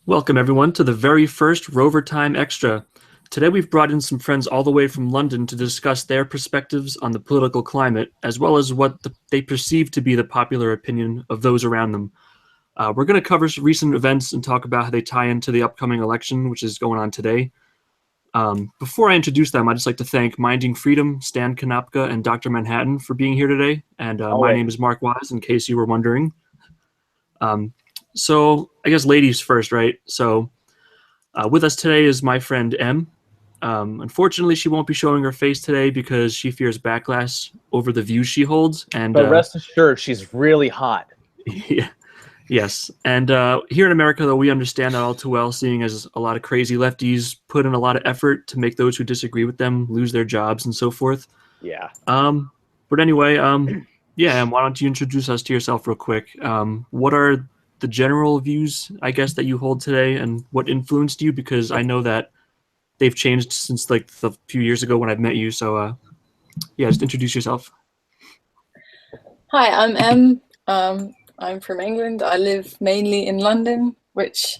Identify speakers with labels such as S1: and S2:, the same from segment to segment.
S1: Welcome, everyone, to the very first Rovertime Extra. Today, we've brought in some friends all the way from London to discuss their perspectives on the political climate, as well as what they perceive to be the popular opinion of those around them. We're going to cover some recent events and talk about how they tie into the upcoming election, which is going on today. Before I introduce them, I'd just like to thank Minding Freedom, Stan Konopka, and Dr. Manhattan for being here today. And my name is Mark Wazz, in case you were wondering. So I guess ladies first, right? So with us today is my friend M. Unfortunately, she won't be showing her face today because she fears backlash over the views she holds.
S2: But rest assured, she's really hot.
S1: Yeah. Yes. And here in America, though, we understand that all too well, seeing as a lot of crazy lefties put in a lot of effort to make those who disagree with them lose their jobs and so forth.
S2: Yeah.
S1: But anyway, yeah, why don't you introduce us to yourself real quick? What are the general views, I guess, that you hold today, and what influenced you? Because I know that they've changed since like the few years ago when I've met you. So, yeah, just introduce yourself.
S3: Hi, I'm Em. I'm from England. I live mainly in London, which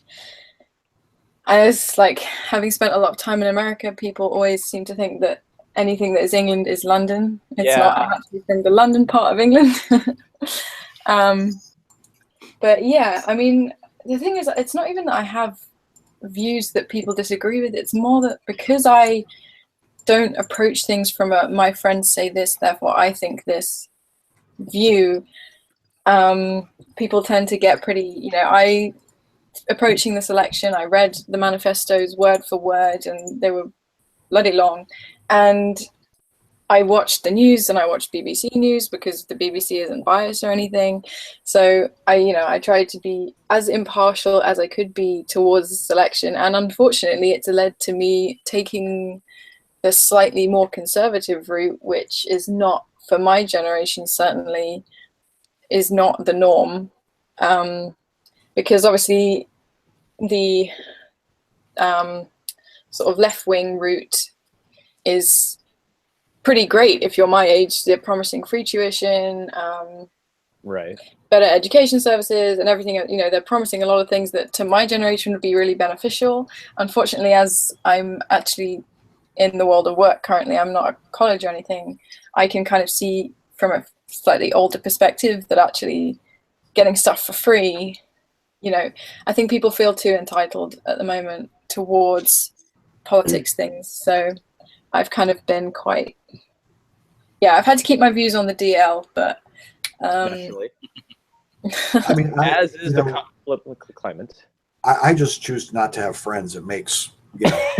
S3: I was like, having spent a lot of time in America, people always seem to think that anything that is England is London. It's not. I'm actually from the London part of England. But yeah, I mean, the thing is, it's not even that I have views that people disagree with. It's more that because I don't approach things from a my friends say this, therefore I think this view, people tend to get pretty, approaching this election, I read the manifestos word for word and they were bloody long. And I watched the news and I watched BBC News because the BBC isn't biased or anything. So I tried to be as impartial as I could be towards this election. And unfortunately, it's led to me taking the slightly more conservative route, which is not, for my generation, certainly is not the norm. Because obviously the sort of left-wing route is pretty great if you're my age. They're promising free tuition,
S2: right,
S3: better education services and everything. They're promising a lot of things that to my generation would be really beneficial. Unfortunately, as I'm actually in the world of work currently, I'm not at college or anything, I can kind of see from a slightly older perspective that actually getting stuff for free, I think people feel too entitled at the moment towards politics things. So I've kind of been quite, I've had to keep my views on the DL, but
S2: naturally.
S4: I mean,
S2: as is the political climate.
S4: I just choose not to have friends. It makes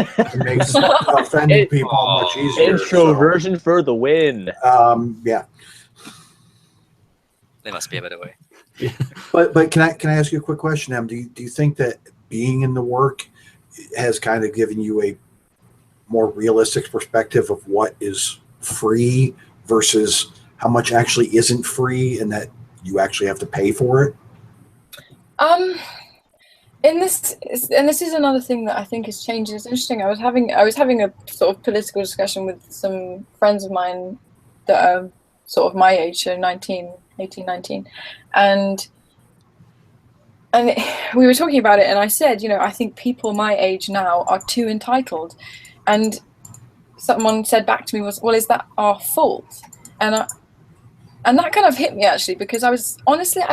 S4: offending people much easier.
S2: Introversion for the win.
S4: Yeah.
S5: There must be a better way.
S1: Yeah.
S4: But can I ask you a quick question, Em? Do you think that being in the work has kind of given you a more realistic perspective of what is free versus how much actually isn't free, and that you actually have to pay for it?
S3: And this is another thing that I think has changed. It's interesting. I was having a sort of political discussion with some friends of mine that are sort of my age, so 18, 19, and we were talking about it, and I said, I think people my age now are too entitled. And someone said back to me well, is that our fault? And that kind of hit me, actually, because I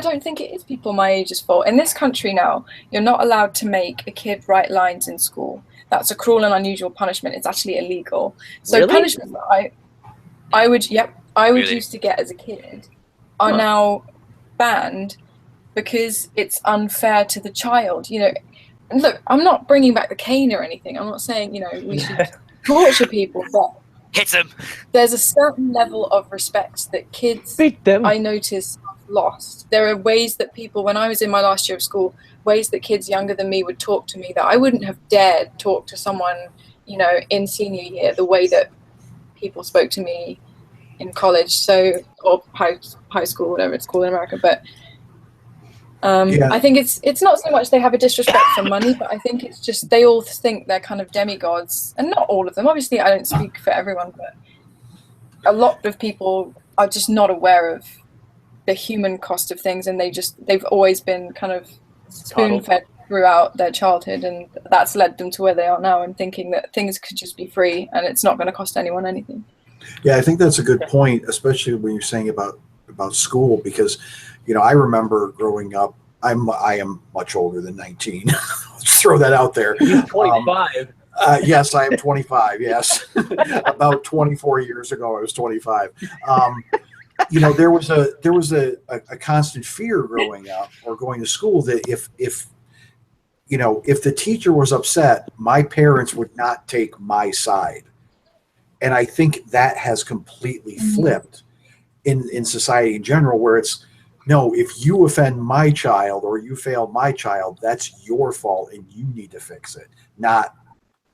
S3: don't think it is people my age's fault. In this country now, you're not allowed to make a kid write lines in school. That's a cruel and unusual punishment. It's actually illegal. So
S2: really?
S3: Punishments that I would used to get as a kid are now banned because it's unfair to the child. And look, I'm not bringing back the cane or anything. I'm not saying, we should torture people, but
S5: hit them.
S3: There's a certain level of respect that kids,
S2: beat them,
S3: I notice, have lost. There are ways that people, when I was in my last year of school, ways that kids younger than me would talk to me that I wouldn't have dared talk to someone, in senior year, the way that people spoke to me in college, or high school, whatever it's called in America. But I think it's not so much they have a disrespect for money, but I think it's just they all think they're kind of demigods, and not all of them. Obviously, I don't speak for everyone, but a lot of people are just not aware of the human cost of things, and they've always been kind of spoon-fed throughout their childhood, and that's led them to where they are now, and thinking that things could just be free and it's not going to cost anyone anything.
S4: Yeah, I think that's a good point, especially when you're saying about school, because I remember growing up. I am much older than 19. Let's throw that out there.
S2: He's 25.
S4: Yes, I am 25. Yes, about 24 years ago, I was 25. There was a constant fear growing up or going to school that if the teacher was upset, my parents would not take my side. And I think that has completely flipped in society in general, where it's, no, if you offend my child or you fail my child, that's your fault and you need to fix it, not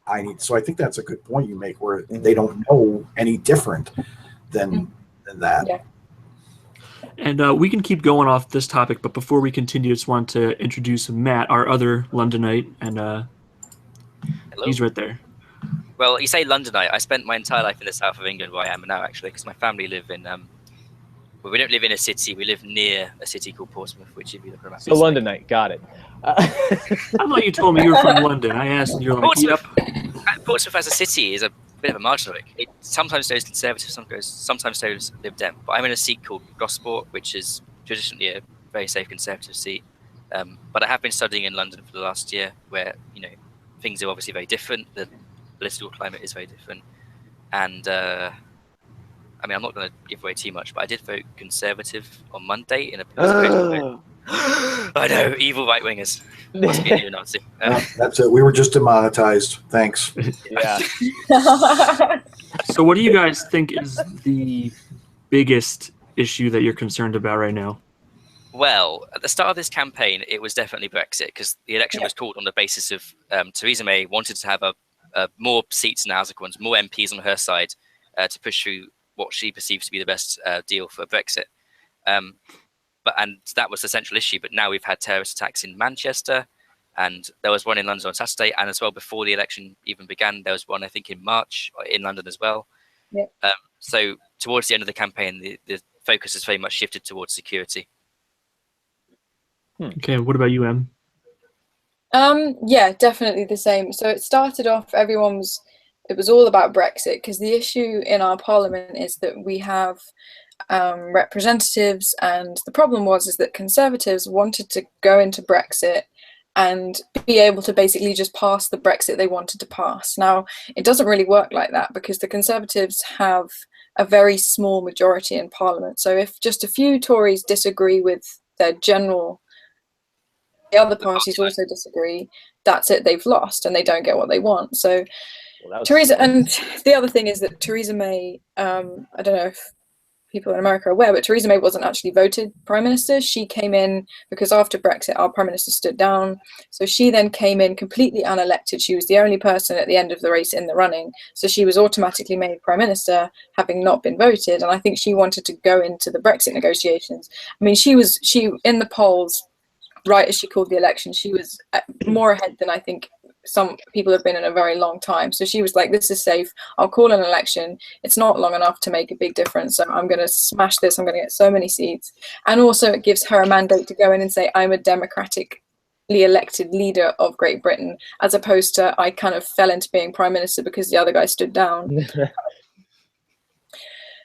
S4: I need. So I think that's a good point you make, where they don't know any different than that.
S3: Yeah.
S1: And we can keep going off this topic, but before we continue, I just want to introduce Matt, our other Londonite, and
S5: Hello.
S1: he's right there.
S5: Well, you say Londonite. I spent my entire life in the south of England, where I am now, actually, because my family live in. Well, we don't live in a city. We live near a city called Portsmouth, which if you look around.
S2: So Londonite, got it.
S1: I thought you told me you were from London. I asked, and you're like,
S5: Portsmouth,
S1: yep.
S5: Portsmouth as a city is a bit of a marginal. It sometimes goes conservative, sometimes goes Lib Dem. But I'm in a seat called Gosport, which is traditionally a very safe conservative seat. But I have been studying in London for the last year, where things are obviously very different. The political climate is very different, and I mean, I'm not going to give away too much, but I did vote Conservative on Monday in a vote. I know, evil right wingers. Must be a neo-Nazi.
S4: That's it. We were just demonetized. Thanks.
S2: Yeah.
S1: So what do you guys think is the biggest issue that you're concerned about right now?
S5: Well, at the start of this campaign, it was definitely Brexit, because the election was called on the basis of Theresa May wanted to have more seats in the House of Commons, more MPs on her side to push through what she perceives to be the best deal for Brexit. And that was the central issue. But now we've had terrorist attacks in Manchester, and there was one in London on Saturday, and as well before the election even began, there was one I think in March in London as well.
S3: Yeah.
S5: So towards the end of the campaign, the focus has very much shifted towards security.
S1: Okay, what about you, Em?
S3: Yeah, definitely the same. So it started off, it was all about Brexit, because the issue in our parliament is that we have representatives, and the problem is that Conservatives wanted to go into Brexit and be able to basically just pass the Brexit they wanted to pass. Now, it doesn't really work like that, because the Conservatives have a very small majority in Parliament. So if just a few Tories disagree with their general, the other parties also disagree, that's it, they've lost and they don't get what they want. So Theresa, and the other thing is that Theresa May, I don't know if people in America are aware, but Theresa May wasn't actually voted Prime Minister. She came in because after Brexit, our Prime Minister stood down. So she then came in completely unelected. She was the only person at the end of the race in the running. So she was automatically made Prime Minister, having not been voted. And I think she wanted to go into the Brexit negotiations. I mean, she in the polls, right as she called the election, she was more ahead than I think some people have been in a very long time. So she was like, this is safe, I'll call an election, it's not long enough to make a big difference, so I'm going to smash this, I'm going to get so many seats. And also it gives her a mandate to go in and say, I'm a democratically elected leader of Great Britain, as opposed to I kind of fell into being Prime Minister because the other guy stood down.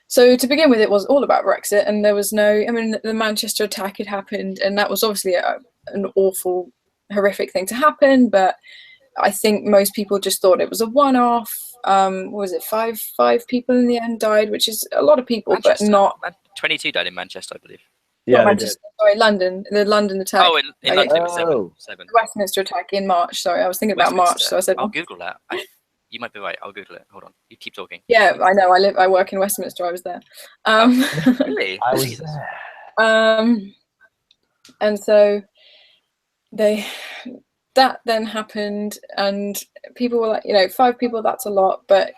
S3: So to begin with, it was all about Brexit, and there was the Manchester attack had happened, and that was obviously an awful, horrific thing to happen, but I think most people just thought it was a one-off. What was it, five people in the end died, which is a lot of people,
S5: Manchester,
S3: but not
S5: 22 died in Manchester, I believe.
S2: Yeah,
S3: Manchester. Sorry, London. The London attack.
S5: Oh, in London it was seven.
S3: The Westminster attack in March. Sorry, I was thinking about March, so I said.
S5: I'll Google that. You might be right. I'll Google it. Hold on. You keep talking.
S3: Yeah, I know. I work in Westminster. I was there.
S5: Really?
S2: I was there.
S3: And so that then happened, and people were like, 5 people, that's a lot, but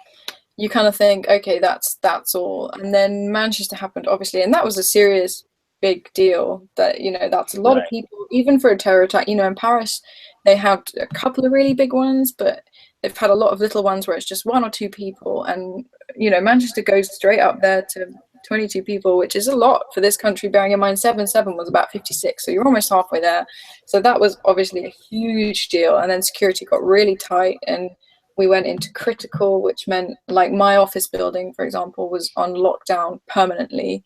S3: you kind of think, okay, that's all. And then Manchester happened, obviously, and that was a serious, big deal. That that's a lot of people, even for a terror attack. In Paris, they had a couple of really big ones, but they've had a lot of little ones where it's just 1 or 2 people, and Manchester goes straight up there to 22 people, which is a lot for this country, bearing in mind 7/7 was about 56, so you're almost halfway there. So that was obviously a huge deal. And then security got really tight, and we went into critical, which meant like my office building, for example, was on lockdown permanently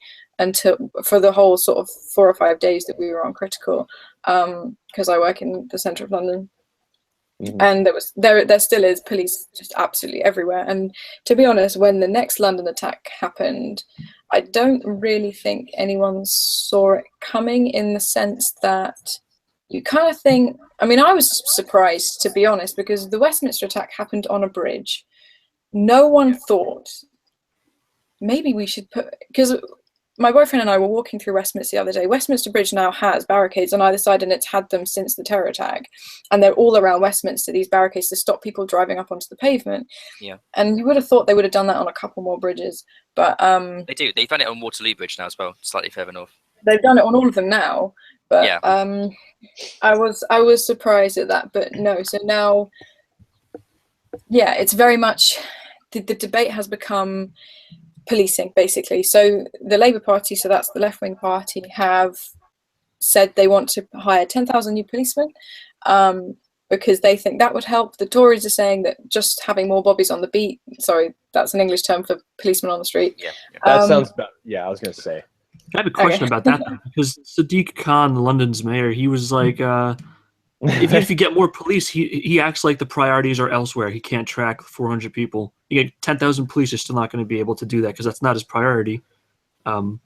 S3: for the whole sort of 4 or 5 days that we were on critical, because I work in the centre of London. And there still is police just absolutely everywhere. And to be honest, when the next London attack happened, I don't really think anyone saw it coming, in the sense that you kind of think, I mean, I was surprised, to be honest, because the Westminster attack happened on a bridge. No one thought maybe we should because my boyfriend and I were walking through Westminster the other day. Westminster Bridge now has barricades on either side, and it's had them since the terror attack. And they're all around Westminster, these barricades, to stop people driving up onto the pavement.
S5: Yeah.
S3: And you would have thought they would have done that on a couple more bridges. But
S5: they do. They've done it on Waterloo Bridge now as well, slightly further north.
S3: They've done it on all of them now. But
S5: yeah.
S3: I was surprised at that. But no, so now, yeah, it's very much, the debate has become policing, basically. So the Labour Party, so that's the left-wing party, have said they want to hire 10,000 new policemen, because they think that would help. The Tories are saying that just having more bobbies on the beat, sorry, that's an English term for policemen on the street.
S5: Yeah.
S2: That sounds about, I was going to say.
S1: I have a question about that, because Sadiq Khan, London's mayor, he was like, if you get more police, he acts like the priorities are elsewhere. He can't track 400 people. You get 10,000 police, you're still not going to be able to do that, because that's not his priority. So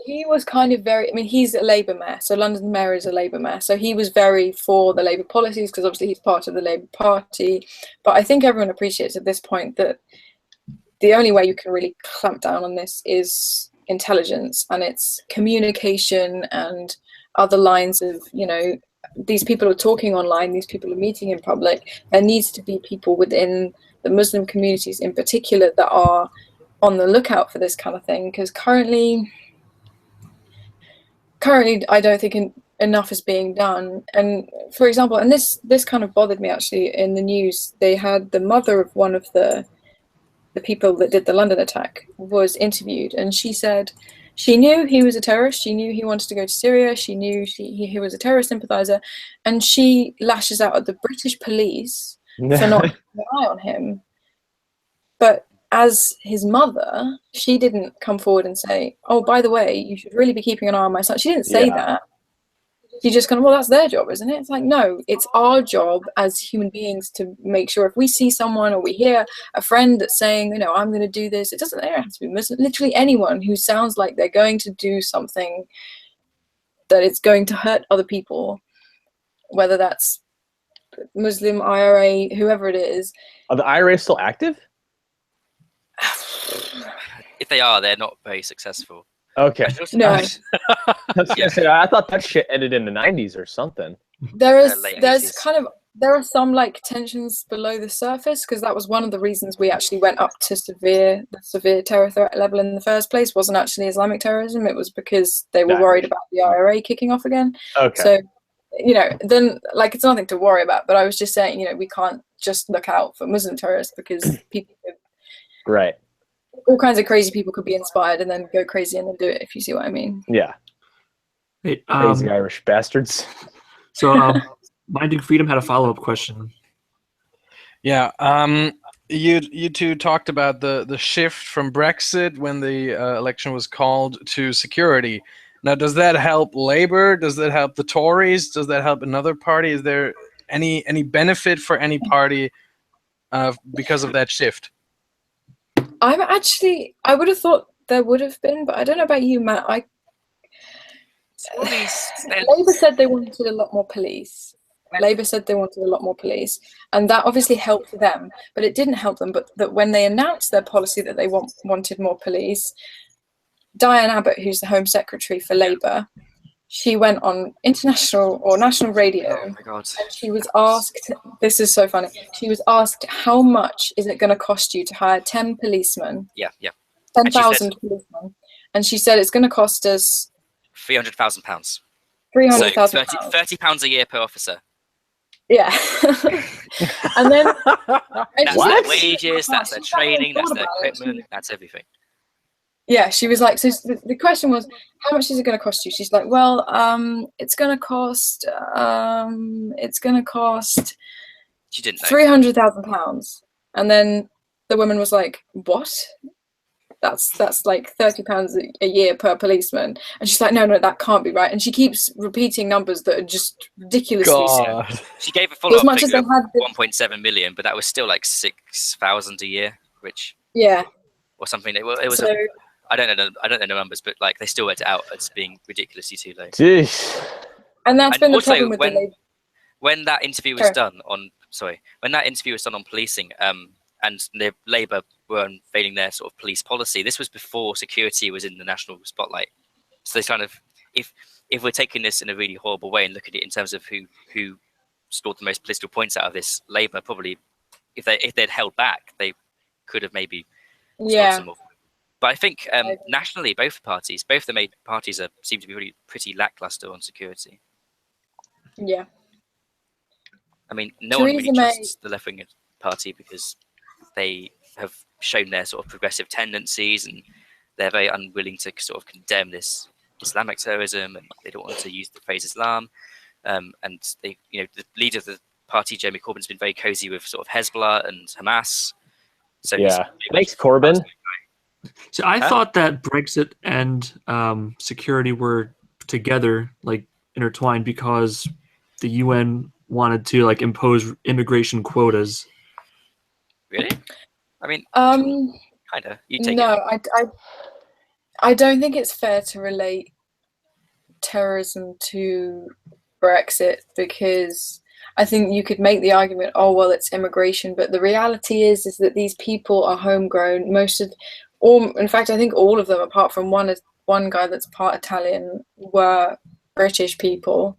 S3: he was kind of very, I mean, he's a Labour mayor, so London mayor is a Labour mayor, so he was very for the Labour policies, because obviously he's part of the Labour Party. But I think everyone appreciates at this point that the only way you can really clamp down on this is intelligence, and it's communication and other lines of, these people are talking online, these people are meeting in public. There needs to be people within the Muslim communities in particular that are on the lookout for this kind of thing, because currently I don't think enough is being done. And for example, and this kind of bothered me actually, in the news, they had the mother of one of the people that did the London attack was interviewed, and she said she knew he was a terrorist, she knew he wanted to go to Syria, she knew he was a terrorist sympathizer, and she lashes out at the British police for not keeping an eye on him. But as his mother, she didn't come forward and say, oh, by the way, you should really be keeping an eye on my son. She didn't say that. She just kind of, well, that's their job, isn't it? It's like, no, it's our job as human beings to make sure if we see someone or we hear a friend that's saying, I'm going to do this, it doesn't have to be Muslim. Literally anyone who sounds like they're going to do something that it's going to hurt other people, whether that's Muslim, IRA, whoever it is.
S2: Are the IRA still active?
S5: If they are, they're not very successful.
S2: Okay.
S3: No.
S2: I thought that shit ended in the 90s or something.
S3: There are some like tensions below the surface, because that was one of the reasons we actually went up to the severe terror threat level in the first place. Wasn't actually Islamic terrorism, it was because they were worried about the IRA kicking off again.
S2: Okay.
S3: So then like it's nothing to worry about, but I was just saying, we can't just look out for Muslim terrorists, because people
S2: right,
S3: all kinds of crazy people could be inspired and then go crazy and then do it, if you see what I mean.
S2: Yeah.
S1: Hey,
S2: crazy Irish bastards.
S1: So Minding Freedom had a follow-up question.
S6: Yeah. You two talked about the shift from Brexit when the election was called to security. Now, does that help Labour? Does that help the Tories? Does that help another party? Is there any benefit for any party because of that shift?
S3: I would have thought there would have been, but I don't know about you, Matt. Labour said they wanted a lot more police. And that obviously helped them, but it didn't help them. But that when they announced their policy that they wanted more police, Diane Abbott, who's the Home Secretary for Labour, she went on international or national radio.
S5: Oh my God.
S3: And she was asked, this is so funny, she was asked, how much is it going to cost you to hire 10 policemen?
S5: Yeah.
S3: 10,000 policemen. And she said it's going to cost us
S5: £300,000.
S3: £300,000.
S5: So £30 a year per officer.
S3: Yeah. And then
S5: That's
S3: she's
S5: their
S3: like,
S5: wages, that's their
S3: she sat there and
S5: training, that's
S3: thought
S5: their
S3: about it.
S5: equipment, that's everything.
S3: Yeah, she was like, so the question was, how much is it going to cost you? She's like, well, it's going to cost
S5: She didn't know.
S3: £300,000. And then the woman was like, what? That's like £30 a year per policeman. And she's like, no, that can't be right. And she keeps repeating numbers that are just ridiculously small.
S6: God.
S5: She gave a
S3: As
S5: follow-up
S3: much as
S5: figure
S3: they
S5: of
S3: had this,
S5: 1.7 million, but that was still like 6,000 a year, which
S3: yeah.
S5: or something. It was.
S3: So
S5: I don't know the numbers, but like they still worked it out as being ridiculously too low.
S2: Jeez.
S3: and that's
S5: And
S3: been the
S5: also,
S3: problem with the Labour.
S5: when that interview was
S3: Sorry.
S5: done on policing, and the Labour were unveiling their sort of police policy, this was before security was in the national spotlight. So they kind of, if we're taking this in a really horrible way and look at it in terms of who scored the most political points out of this, Labour probably, if they'd held back, they could have maybe scored
S3: Yeah.
S5: some more. But I think nationally, both the main parties seem to be really pretty lackluster on security.
S3: Yeah.
S5: I mean, no one really
S3: Theresa May-
S5: trusts the left-wing party because they have shown their sort of progressive tendencies, and they're very unwilling to sort of condemn this Islamic terrorism, and they don't want to use the phrase Islam. And they, the leader of the party, Jeremy Corbyn's been very cozy with sort of Hezbollah and Hamas. So
S2: Yeah. Thanks, Corbyn.
S1: So I thought that Brexit and security were together, like intertwined, because the UN wanted to like impose immigration quotas.
S5: Really? I mean, kind of. You take
S3: No,
S5: it.
S3: I don't think it's fair to relate terrorism to Brexit, because I think you could make the argument, oh well, it's immigration, but the reality is that these people are homegrown. In fact, I think all of them, apart from one guy that's part Italian, were British people.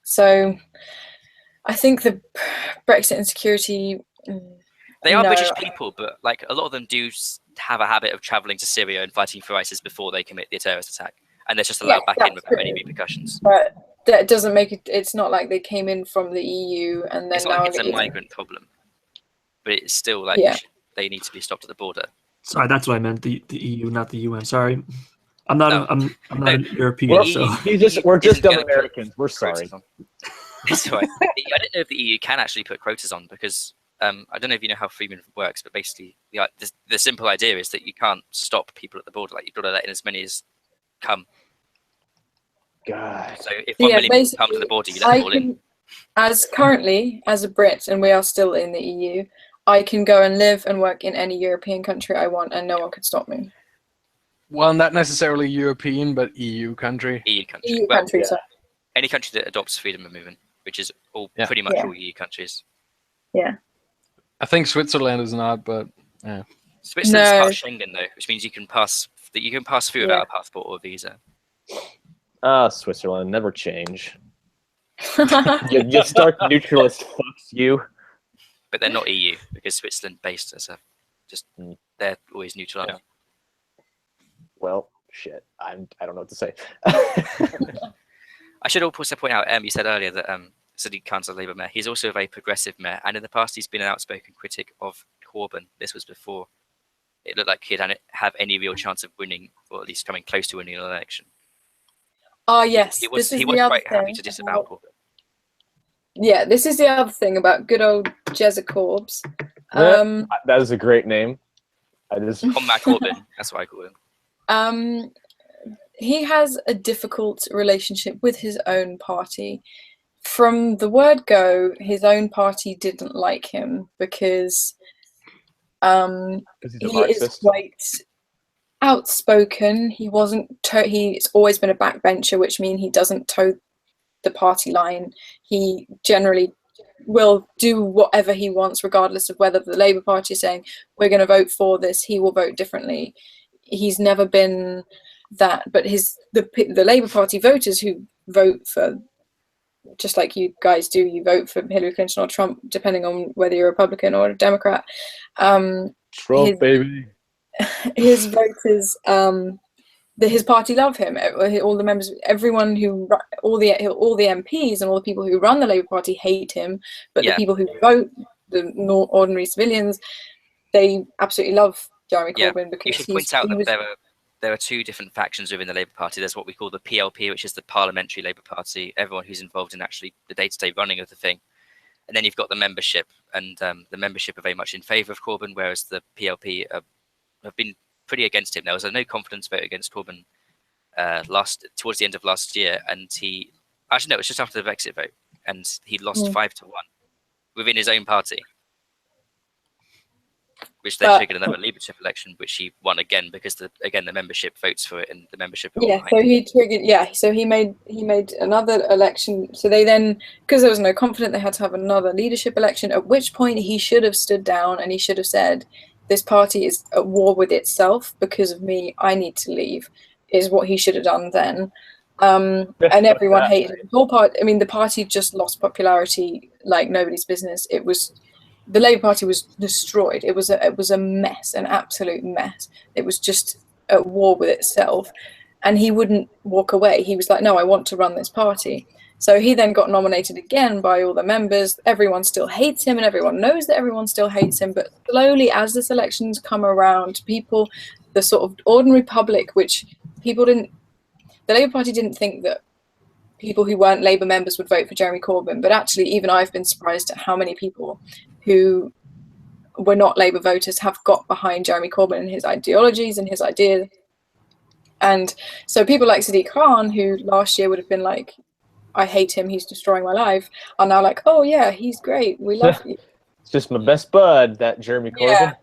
S3: So I think the Brexit and security.
S5: They are
S3: no.
S5: British people, but like a lot of them do have a habit of traveling to Syria and fighting for ISIS before they commit the terrorist attack, and they're just allowed back in without any repercussions.
S3: But that doesn't make it. It's not like they came in from the EU and then
S5: It's not
S3: now
S5: like it's a migrant problem, but it's still like they need to be stopped at the border.
S1: Sorry, that's what I meant. The EU, not the UN. Sorry, I'm not. I'm not an European.
S2: We're,
S1: So
S2: we're just
S5: isn't
S2: dumb
S5: gonna put
S2: Americans. We're sorry.
S5: quotas on. It's all right. I don't know if the EU can actually put quotas on, because I don't know if you know how free movement works, but basically the simple idea is that you can't stop people at the border. Like you've got to let in as many as come.
S2: God.
S5: So if 1 million people come to the border, you let them all in.
S3: Currently, as a Brit, and we are still in the EU, I can go and live and work in any European country I want, and no one can stop me.
S6: Well, not necessarily European, but EU country.
S5: EU country.
S3: EU
S5: Well,
S3: country, sorry.
S5: any country that adopts freedom of movement, which is all pretty much all EU countries.
S3: Yeah.
S6: I think Switzerland is not, but yeah.
S5: Switzerland's part of Schengen though, which means you can pass through without a passport or a visa.
S2: Switzerland, never change. you start neutralist fucks you.
S5: But they're not EU because Switzerland based as they're always neutral.
S2: Yeah. Well, shit. I don't know what to say.
S5: I should also point out, you said earlier that Sadiq Khan's a Labour mayor. He's also a very progressive mayor, and in the past he's been an outspoken critic of Corbyn. This was before it looked like he'd have any real chance of winning, or at least coming close to winning an election.
S3: Oh yes,
S5: He was
S3: this is
S5: quite happy to disavow Corbyn.
S3: Yeah, this is the other thing about good old Jezza Corbs.
S2: That is a great name.
S5: Combat Corbyn, that's what I call him.
S3: He has a difficult relationship with his own party. From the word go, his own party didn't like him because
S2: he's a
S3: he
S2: Marxist.
S3: is quite outspoken. He wasn't. He's always been a backbencher, which means he doesn't toe the party line. He generally will do whatever he wants, regardless of whether the Labour Party is saying we're going to vote for this. He will vote differently. He's never been that, but the Labour Party voters who vote for, just like you guys do, you vote for Hillary Clinton or Trump, depending on whether you're a Republican or a Democrat.
S2: Trump, baby.
S3: His voters his party love him. All the members, everyone who, all the MPs and all the people who run the Labour Party hate him, but the people who vote, the ordinary civilians, they absolutely love Jeremy Corbyn because
S5: you should point out that there are two different factions within the Labour Party. There's what we call the PLP, which is the Parliamentary Labour Party, everyone who's involved in actually the day-to-day running of the thing. And then you've got the membership, and the membership are very much in favour of Corbyn, whereas the PLP have been pretty against him. There was a no confidence vote against Corbyn towards the end of last year, and it was just after the Brexit vote, and he lost 5-1 within his own party, which then triggered another leadership election, which he won again because the membership votes for it, and the membership.
S3: So he made another election. So they then, because there was no confidence, they had to have another leadership election. At which point he should have stood down and he should have said, "This party is at war with itself because of me. I need to leave." Is what he should have done then. And everyone hated him. The whole party. I mean, the party just lost popularity like nobody's business. The Labour Party was destroyed. It was a mess, an absolute mess. It was just at war with itself, and he wouldn't walk away. He was like, "No, I want to run this party." So he then got nominated again by all the members. Everyone still hates him, and everyone knows that everyone still hates him. But slowly, as this election's come around, people, the sort of ordinary public, which people didn't, the Labour Party didn't think that people who weren't Labour members would vote for Jeremy Corbyn. But actually, even I've been surprised at how many people who were not Labour voters have got behind Jeremy Corbyn and his ideologies and his ideas. And so people like Sadiq Khan, who last year would have been like, "I hate him, he's destroying my life," are now like, "Oh yeah, he's great, we love you."
S2: It's just my best bud, that Jeremy Corbyn.
S3: Yeah,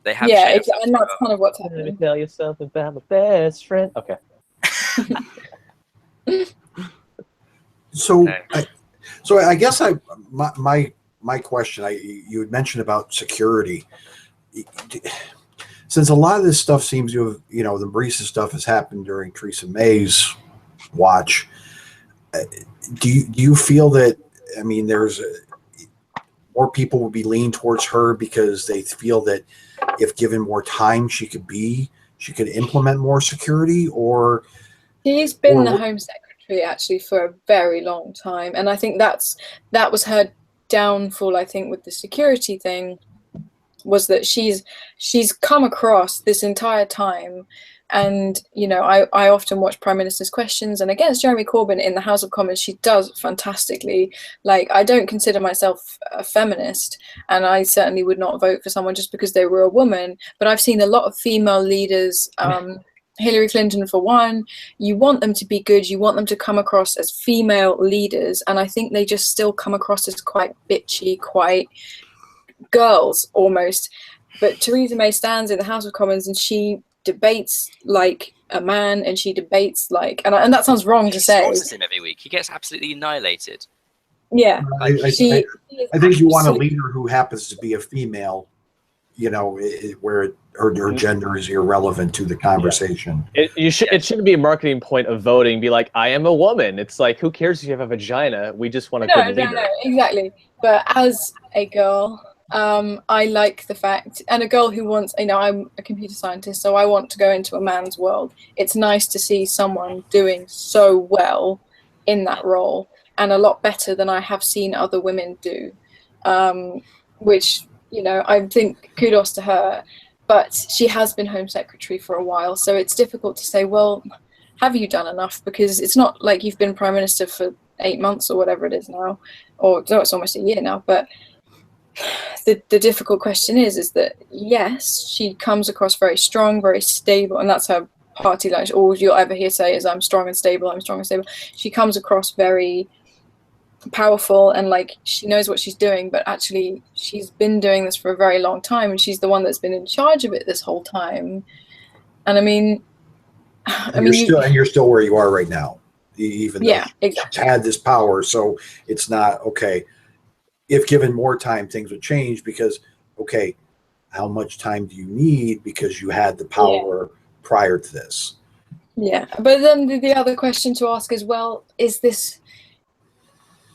S5: they have
S3: and that's kind of what's happening.
S2: Tell yourself about my best friend. Okay.
S4: So I guess my question, you had mentioned about security. Since a lot of this stuff seems to have, the Marisa stuff has happened during Theresa May's watch, do you feel that, I mean, there's more people would be leaning towards her because they feel that if given more time, she could implement more security? Or
S3: she's been the Home Secretary actually for a very long time, and I think that was her downfall. I think with the security thing was that she's come across this entire time, and I often watch Prime Minister's Questions, and against Jeremy Corbyn in the House of Commons, she does fantastically. Like, I don't consider myself a feminist, and I certainly would not vote for someone just because they were a woman, but I've seen a lot of female leaders, Hillary Clinton for one. You want them to be good, you want them to come across as female leaders, and I think they just still come across as quite bitchy, quite girls almost. But Theresa May stands in the House of Commons and she debates like a man, and she debates like, and that sounds wrong to say.
S5: She him every week. He gets absolutely annihilated.
S3: Yeah,
S4: I think you want a leader who happens to be a female, where her gender is irrelevant to the conversation.
S2: It shouldn't be a marketing point of voting. Be like, I am a woman. It's like, who cares if you have a vagina? We just want a good leader.
S3: No, exactly. But as a girl, I like the fact, and a girl who wants, I'm a computer scientist, so I want to go into a man's world. It's nice to see someone doing so well in that role, and a lot better than I have seen other women do, which, I think kudos to her. But she has been Home Secretary for a while, so it's difficult to say, well, have you done enough? Because it's not like you've been Prime Minister for 8 months or whatever it is now, or no, it's almost a year now. But the difficult question is that, yes, she comes across very strong, very stable, and that's her party line. All you'll ever hear say is, I'm strong and stable, I'm strong and stable. She comes across very powerful and like she knows what she's doing, but actually she's been doing this for a very long time, and she's the one that's been in charge of it this whole time. And
S4: you're still where you are right now, even though
S3: exactly.
S4: She's had this power. So it's not okay. If given more time, things would change because, okay, how much time do you need because you had the power prior to this? Yeah,
S3: but then the other question to ask as well is this.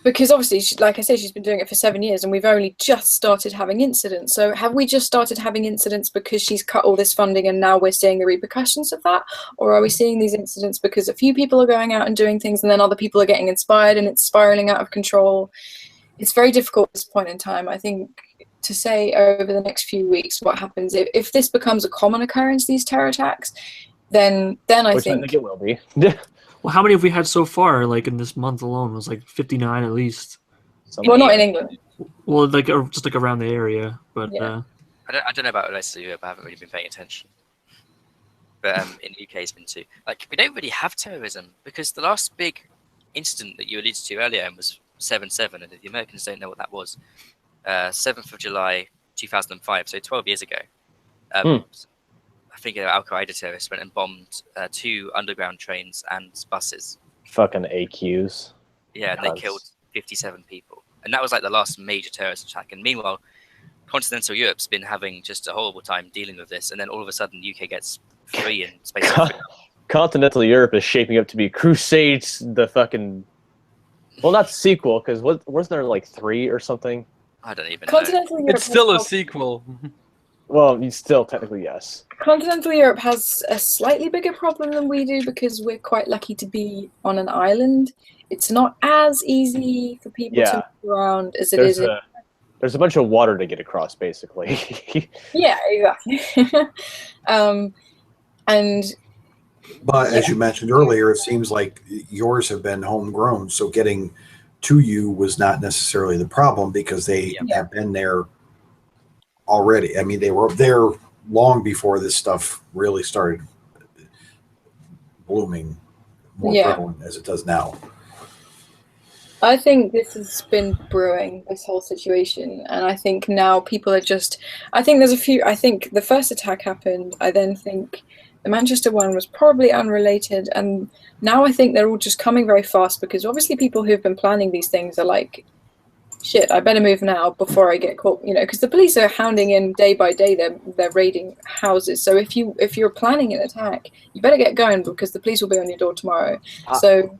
S3: because obviously, like I say, she's been doing it for 7 years, and we've only just started having incidents. So have we just started having incidents because she's cut all this funding and now we're seeing the repercussions of that? Or are we seeing these incidents because a few people are going out and doing things and then other people are getting inspired and it's spiraling out of control? It's very difficult at this point in time, I think, to say over the next few weeks what happens. If this becomes a common occurrence, these terror attacks, then I
S2: Which I
S3: think
S2: think it will be.
S1: Well, how many have we had so far? Like in this month alone, it was like 59 at least.
S3: well, not in England.
S1: Well, like just like around the area, but
S3: Yeah.
S5: I don't know about the rest of Europe. I haven't really been paying attention. But in the UK, it's been too. Like, we don't really have terrorism because the last big incident that you alluded to earlier was 7/7, and if the Americans don't know what that was, 7th of July 2005, so 12 years ago. I think Al Qaeda terrorists went and bombed 2 underground trains and buses.
S2: Fucking AQs.
S5: Yeah, and they killed 57 people. And that was like the last major terrorist attack. And meanwhile, continental Europe's been having just a horrible time dealing with this. And then all of a sudden, the UK gets free in space.
S2: Continental Europe is shaping up to be Crusades, the fucking... Well, not sequel, because wasn't there like 3 or something?
S5: I don't even know.
S3: Continental Europe
S6: It's still a
S3: has-
S6: sequel.
S2: Well, you still technically yes.
S3: Continental Europe has a slightly bigger problem than we do because we're quite lucky to be on an island. It's not as easy for people to move around as it is.
S2: There's a bunch of water to get across, basically.
S3: Yeah, exactly. And
S4: But as you mentioned earlier, it seems like yours have been homegrown, so getting to you was not necessarily the problem because they have been there already. I mean, they were there long before this stuff really started blooming more prevalent as it does now.
S3: I think this has been brewing, this whole situation, and I think now people are just... I think the first attack happened. I then think the Manchester one was probably unrelated, and now I think they're all just coming very fast because obviously people who've been planning these things are like, shit, I better move now before I get caught, because the police are hounding in day by day. They're raiding houses. So if you're planning an attack, you better get going because the police will be on your door tomorrow. So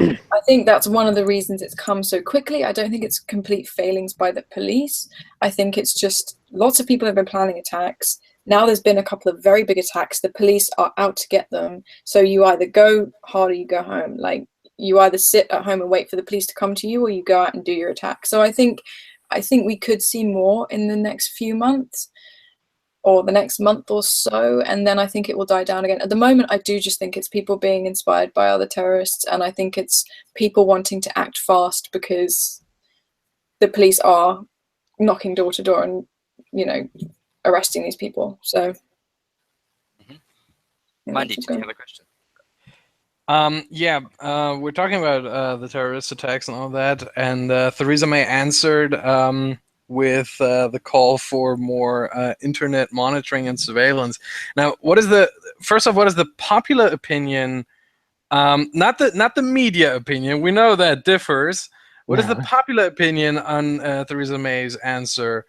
S3: I think that's one of the reasons it's come so quickly. I don't think it's complete failings by the police. I think it's just lots of people have been planning attacks. Now there's been a couple of very big attacks. The police are out to get them. So you either go hard or you go home. Like, you either sit at home and wait for the police to come to you or you go out and do your attack. So I think we could see more in the next few months or the next month or so, and then I think it will die down again. At the moment, I do just think it's people being inspired by other terrorists, and I think it's people wanting to act fast because the police are knocking door to door and, arresting these people. So,
S5: Mandy, did you have a question?
S6: We're talking about the terrorist attacks and all that, and Theresa May answered with the call for more internet monitoring and surveillance. Now, what is the popular opinion? Not the media opinion. We know that differs. What is the popular opinion on Theresa May's answer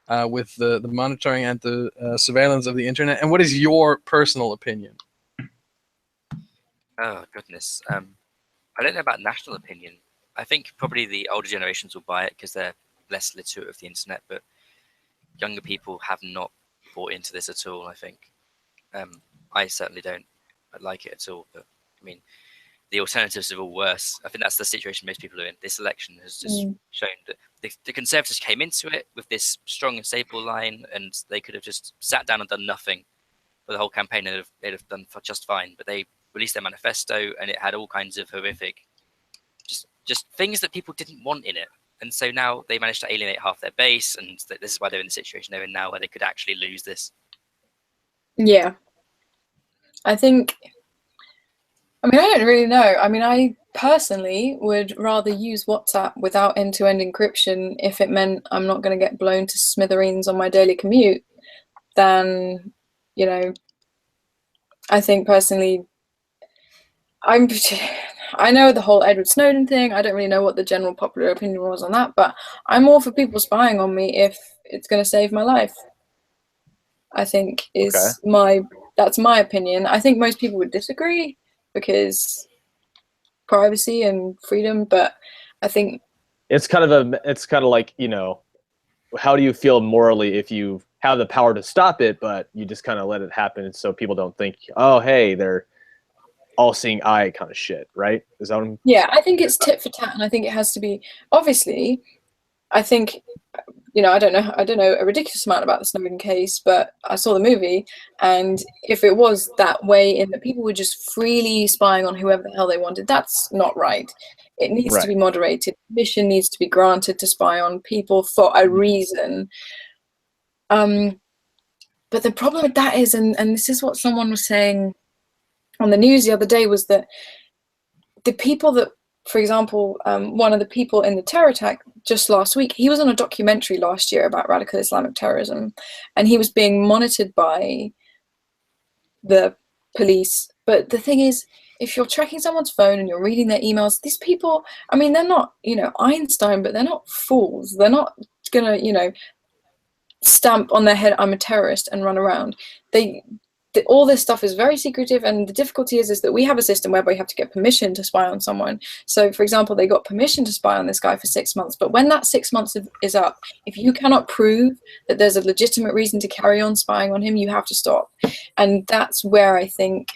S6: with the monitoring and the surveillance of the internet? And what is your personal opinion?
S5: Oh, goodness. I don't know about national opinion. I think probably the older generations will buy it because they're less literate of the internet, but younger people have not bought into this at all, I think. I certainly don't like it at all, but I mean, the alternatives are all worse. I think that's the situation most people are in. This election has just shown that the Conservatives came into it with this strong and stable line, and they could have just sat down and done nothing for the whole campaign, and they'd have done just fine. But they released their manifesto, and it had all kinds of horrific, just things that people didn't want in it. And so now they managed to alienate half their base, and this is why they're in the situation they're in now, where they could actually lose this.
S3: Yeah. I don't really know. I mean, I personally would rather use WhatsApp without end-to-end encryption if it meant I'm not going to get blown to smithereens on my daily commute than, I think personally, I know the whole Edward Snowden thing. I don't really know what the general popular opinion was on that, but I'm all for people spying on me if it's going to save my life. I think that's my opinion. I think most people would disagree because privacy and freedom, but I think
S2: it's kind of like, you know, how do you feel morally if you have the power to stop it, but you just kind of let it happen so people don't think, oh, hey, they're all-seeing eye kind of shit, right? Is that what I'm...
S3: Yeah, I think it's tit for tat, and I think it has to be. Obviously, I think, you know, I don't know a ridiculous amount about the Snowden case, but I saw the movie, and if it was that way, in that people were just freely spying on whoever the hell they wanted, that's not right. It needs to be moderated. Permission needs to be granted to spy on people for a reason. But the problem with that is, and this is what someone was saying on the news the other day, was that the people that, for example, one of the people in the terror attack just last week, he was on a documentary last year about radical Islamic terrorism, and he was being monitored by the police. But the thing is, if you're tracking someone's phone and you're reading their emails, these people, I mean, they're not, you know, Einstein, but they're not fools. They're not gonna, you know, stamp on their head, I'm a terrorist, and run around. All this stuff is very secretive, and the difficulty is that we have a system whereby you have to get permission to spy on someone. So, for example, they got permission to spy on this guy for 6 months, but when that 6 months is up, if you cannot prove that there's a legitimate reason to carry on spying on him, you have to stop. And that's where I think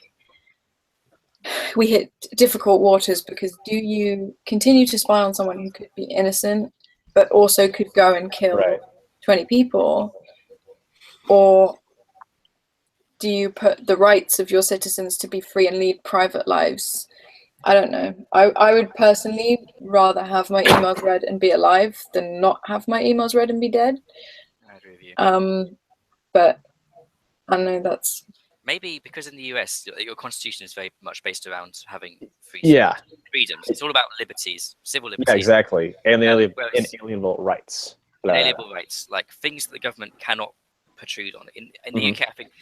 S3: we hit difficult waters, because do you continue to spy on someone who could be innocent but also could go and kill 20 people, or do you put the rights of your citizens to be free and lead private lives? I don't know. I would personally rather have my emails read and be alive than not have my emails read and be dead.
S5: I agree with you.
S3: But I don't know, that's...
S5: Maybe because in the US, your constitution is very much based around having
S2: Yeah.
S5: freedoms. It's all about liberties, civil liberties.
S2: Yeah, exactly. Inalienable rights.
S5: Inalienable rights, like things that the government cannot protrude on. In the UK, I think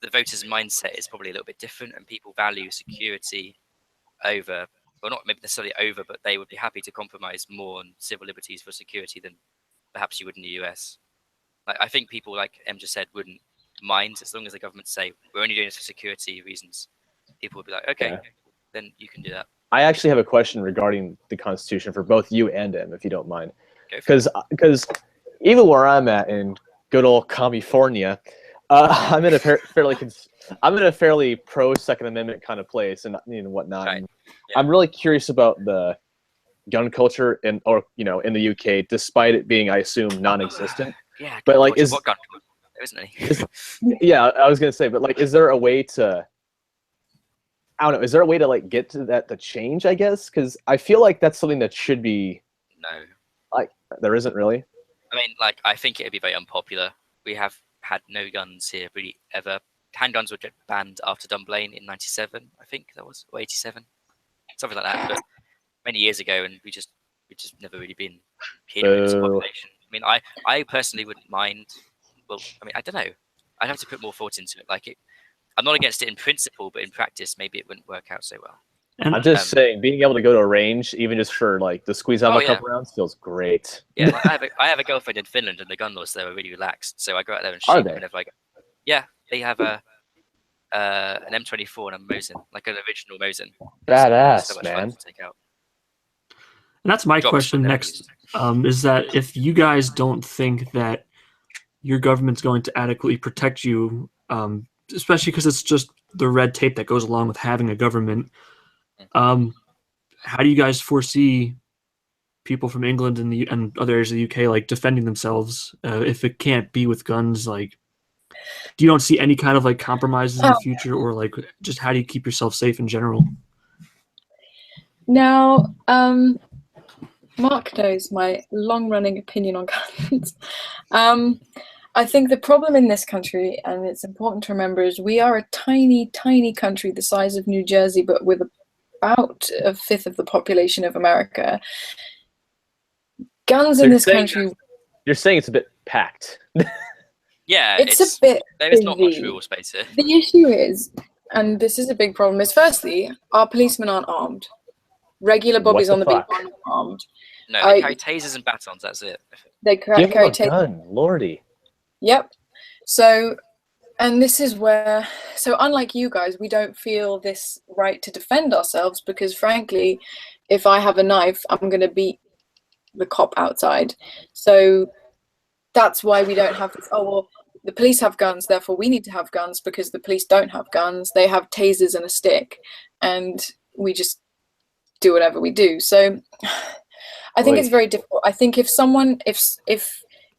S5: the voters' mindset is probably a little bit different, and people value security over, well, not maybe necessarily over, but they would be happy to compromise more on civil liberties for security than perhaps you would in the US. Like, I think people, like Em just said, wouldn't mind as long as the government say we're only doing this for security reasons. People would be like, okay, then you can do that.
S2: I actually have a question regarding the Constitution for both you and Em, if you don't mind. Because even where I'm at in good old California, I'm in a fairly pro Second Amendment kind of place and whatnot.
S5: Right.
S2: And I'm really curious about the gun culture in the UK, despite it being, I assume, non-existent.
S5: Yeah,
S2: but like,
S5: what gun culture? There isn't any.
S2: Yeah, I was gonna say, but like, is there a way to? I don't know. Is there a way to like get to that to change? I guess because I feel like that's something that should be.
S5: No.
S2: Like there isn't really.
S5: I mean, like I think it'd be very unpopular. We have had no guns here really ever. Handguns were banned after Dunblane in '97, I think that was, or '87, something like that. But many years ago, and we just never really been here in this population. I mean, I personally wouldn't mind. Well, I mean, I don't know. I'd have to put more thought into it. Like I'm not against it in principle, but in practice, maybe it wouldn't work out so well.
S2: And I'm just saying, being able to go to a range, even just for like to squeeze out a couple rounds, feels great.
S5: Yeah, like, I have a girlfriend in Finland, and the gun laws there are really relaxed. So I go out there and shoot whenever I go. Yeah, they have an M24 and a Mosin, like an original Mosin.
S2: Badass,
S5: so much
S2: man.
S5: fun to take out.
S1: And that's my question next. Is that if you guys don't think that your government's going to adequately protect you, especially because it's just the red tape that goes along with having a government. How do you guys foresee people from England and other areas of the UK like defending themselves if it can't be with guns? Like, do you don't see any kind of like compromises in the future, or like just how do you keep yourself safe in general?
S3: Now, Mark knows my long-running opinion on guns. I think the problem in this country, and it's important to remember, is we are a tiny, tiny country the size of New Jersey, but with about a fifth of the population of America. Guns
S2: So
S3: in
S2: you're
S3: this
S2: saying-
S3: country,
S2: You're saying it's a bit packed.
S5: Yeah,
S3: it's a bit
S5: there is not much
S3: busy.
S5: real space here.
S3: The issue is, and this is a big problem, is firstly, our policemen aren't armed. Regular bobbies
S2: the
S3: on the beat
S2: fuck?
S3: aren't armed.
S5: No, they carry tasers and batons. That's it.
S3: They
S2: Give
S3: carry
S2: him a
S3: tasers.
S2: gun, lordy.
S3: Yep. So, and this is where, so unlike you guys, we don't feel this right to defend ourselves because, frankly, if I have a knife, I'm going to beat the cop outside. So that's why we don't have this, oh, well, the police have guns, therefore we need to have guns, because the police don't have guns. They have tasers and a stick, and we just do whatever we do. So I think it's very difficult. I think if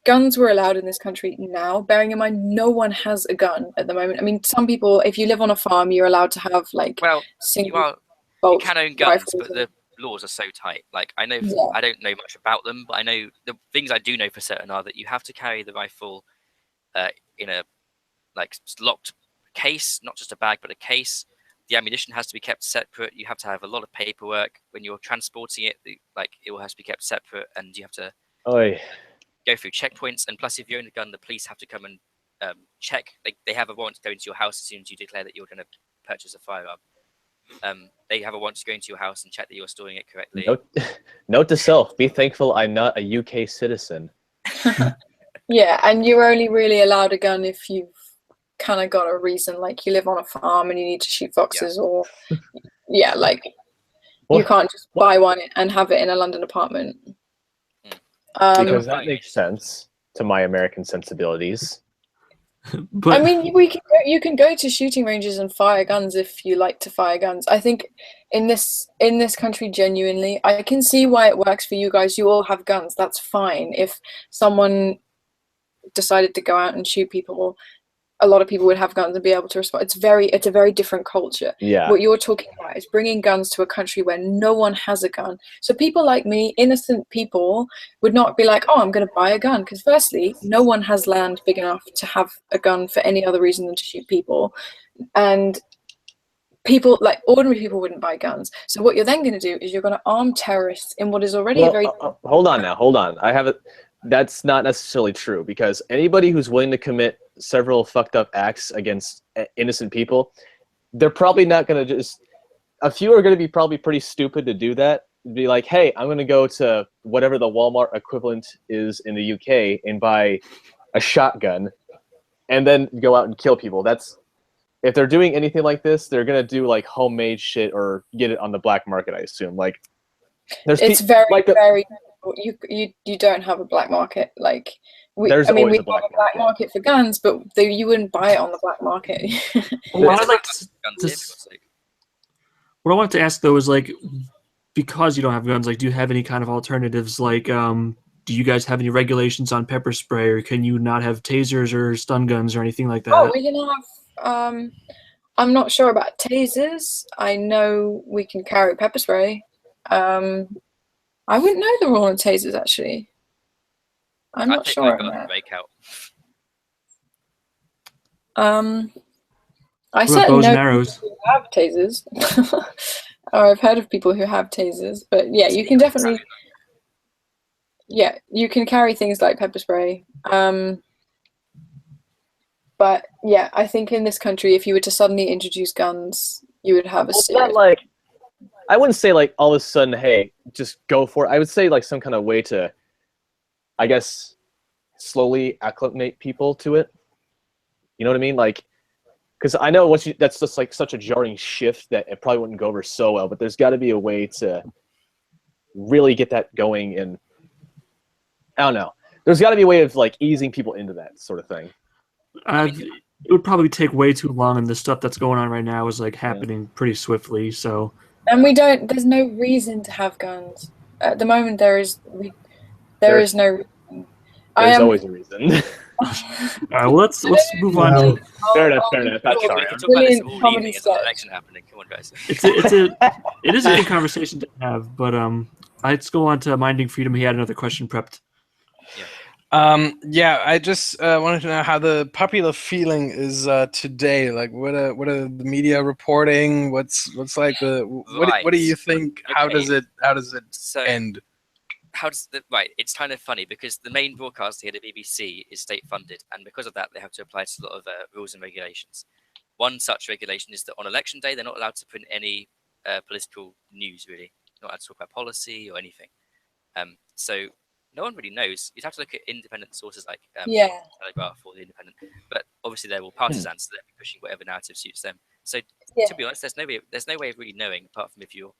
S3: guns were allowed in this country now, bearing in mind no one has a gun at the moment. I mean, some people, if you live on a farm, you're allowed to have like single
S5: you can own guns,
S3: rifles,
S5: but the laws are so tight. Like I know,
S3: Yeah.
S5: I don't know much about them, but I know the things I do know for certain are that you have to carry the rifle in a like locked case, not just a bag, but a case. The ammunition has to be kept separate. You have to have a lot of paperwork when you're transporting it. Like it will have to be kept separate, and you have to go through checkpoints. And plus, if you own a gun, the police have to come and check. They have a warrant to go into your house as soon as you declare that you're going to purchase a firearm. They have a warrant to go into your house and check that you're storing it correctly.
S2: Note to self: be thankful I'm not a UK citizen.
S3: Yeah, and you're only really allowed a gun if you've kind of got a reason, like you live on a farm and you need to shoot foxes, or like you can't just buy one and have it in a London apartment.
S2: Because that makes sense to my American sensibilities.
S1: But
S3: I mean, you can go to shooting ranges and fire guns if you like to fire guns. I think in this country, genuinely, I can see why it works for you guys. You all have guns. That's fine. If someone decided to go out and shoot people, a lot of people would have guns and be able to respond. It's a very different culture.
S2: Yeah.
S3: What you're talking about is bringing guns to a country where no one has a gun. So people like me, innocent people, would not be like, oh, I'm going to buy a gun. Because firstly, no one has land big enough to have a gun for any other reason than to shoot people. And people, like ordinary people, wouldn't buy guns. So what you're then going to do is you're going to arm terrorists in what is already a very...
S2: Hold on. That's not necessarily true, because anybody who's willing to commit several fucked up acts against innocent people, they're probably not going to just... A few are going to be probably pretty stupid to do that. Be like, hey, I'm going to go to whatever the Walmart equivalent is in the UK and buy a shotgun and then go out and kill people. If they're doing anything like this, they're going to do like homemade shit or get it on the black market, I assume. Like,
S3: it's very you don't have a black market. Like we have a black market for guns, but you wouldn't buy it on the black market.
S1: what I wanted to ask though is, like, because you don't have guns, like, do you have any kind of alternatives? Like, do you guys have any regulations on pepper spray, or can you not have tasers or stun guns or anything like that?
S3: Oh, we can have. I'm not sure about tasers. I know we can carry pepper spray. I wouldn't know the rule on tasers, actually. I'm not sure. I certainly know people who have tasers. Or I've heard of people who have tasers. But yeah, you can definitely... Yeah, you can carry things like pepper spray. But yeah, I think in this country, if you were to suddenly introduce guns, you would have a serious...
S2: I wouldn't say like all of a sudden, hey, just go for it. I would say like some kind of way to, I guess, slowly acclimate people to it. You know what I mean? Like, because I know that's just like such a jarring shift that it probably wouldn't go over so well. But there's got to be a way to really get that going, and I don't know. There's got to be a way of like easing people into that sort of thing.
S1: It would probably take way too long, and the stuff that's going on right now is like happening pretty swiftly. So.
S3: And there's no reason to have guns. At the moment, there is no reason.
S2: There's always a reason.
S1: All right, well, let's move on.
S2: Fair enough. That's sorry.
S5: Election happening. Come on, guys.
S1: It is a good conversation to have, but let's go on to Minding Freedom. He had another question prepped.
S6: I just wanted to know how the popular feeling is today. Like, what are the media reporting? What's like what do you think? Okay. How does it end?
S5: It's kind of funny because the main broadcaster here, the BBC, is state funded, and because of that, they have to apply to a lot of rules and regulations. One such regulation is that on election day, they're not allowed to print any political news. Really, not allowed to talk about policy or anything. So. No one really knows. You'd have to look at independent sources like Telegraph or The Independent. But obviously they're all partisan, so they're pushing whatever narrative suits them. So to be honest, there's no way of really knowing, apart from if you're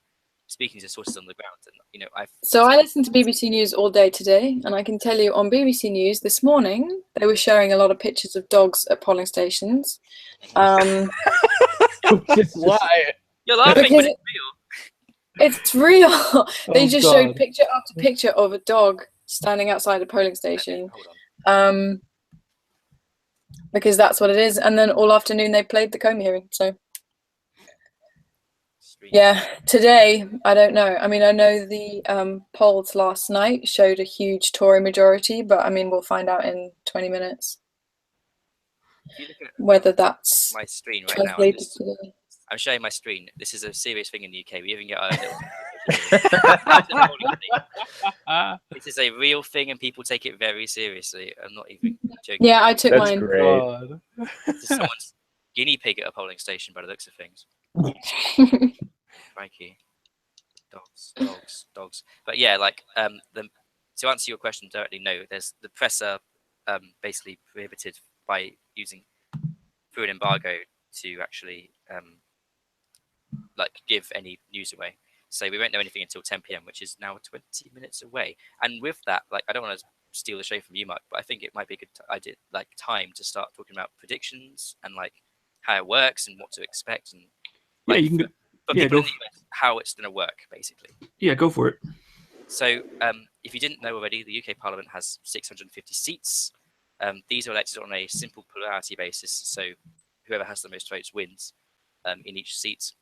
S5: speaking to sources on the ground, and
S3: So I listened to BBC News all day today, and I can tell you on BBC News this morning they were showing a lot of pictures of dogs at polling stations.
S6: Why?
S5: You're laughing, but it's real.
S3: It's real. They just showed
S2: God.
S3: picture after picture of a dog standing outside a polling station.
S5: Hold on.
S3: Because that's what it is. And then all afternoon they played the Comey hearing. So yeah, today I don't know. I mean, I know the polls last night showed a huge Tory majority, but I mean, we'll find out in 20 minutes
S5: If you look at
S3: whether that's
S5: my screen right now,
S3: translated today.
S5: I'm showing my screen. This is a serious thing in the UK. We even get our own little. This is a real thing, and people take it very seriously. I'm not even joking.
S3: Yeah, I took
S2: That's
S3: mine.
S2: great.
S6: God.
S5: This is someone's guinea pig at a polling station by the looks of things. Crikey. Dogs. But yeah, like to answer your question directly, no. There's the press are basically prohibited by using through an embargo to actually like give any news away. So we won't know anything until 10 p.m., which is now 20 minutes away. And with that, like, I don't want to steal the show from you, Mark, but I think it might be a good time to start talking about predictions and like how it works and what to expect and
S1: Yeah,
S5: like,
S1: you can go.
S5: for
S1: Yeah,
S5: people
S1: go.
S5: in the US, how it's going to work, basically.
S1: Yeah, go for it.
S5: So if you didn't know already, the UK Parliament has 650 seats. These are elected on a simple plurality basis, so whoever has the most votes wins in each seat.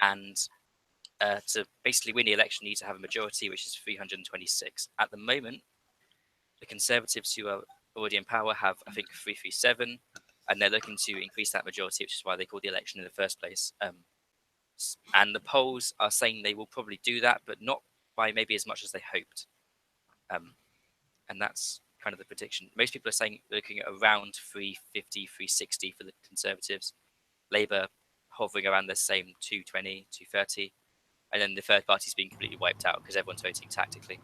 S5: And to basically win the election, you need to have a majority, which is 326. At the moment, the Conservatives, who are already in power, have, I think, 337, and they're looking to increase that majority, which is why they called the election in the first place. And the polls are saying they will probably do that, but not by maybe as much as they hoped. And that's kind of the prediction. Most people are saying they're looking at around 350, 360 for the Conservatives. Labour hovering around the same 220, 230. And then the third party's being completely wiped out because everyone's voting tactically.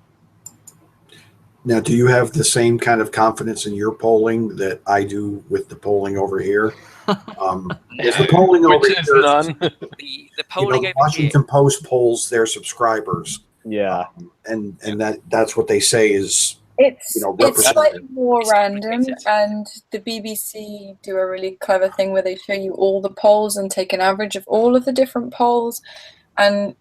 S4: Now, do you have the same kind of confidence in your polling that I do with the polling over here? Is the polling over
S6: Which is
S4: here?
S6: none.
S5: The polling
S4: the
S5: over
S4: Washington
S5: here,
S4: Post polls their subscribers,
S2: Yeah.
S4: and that's what they say is
S3: It's
S4: representative.
S3: slightly more random, and the BBC do a really clever thing where they show you all the polls and take an average of all of the different polls. And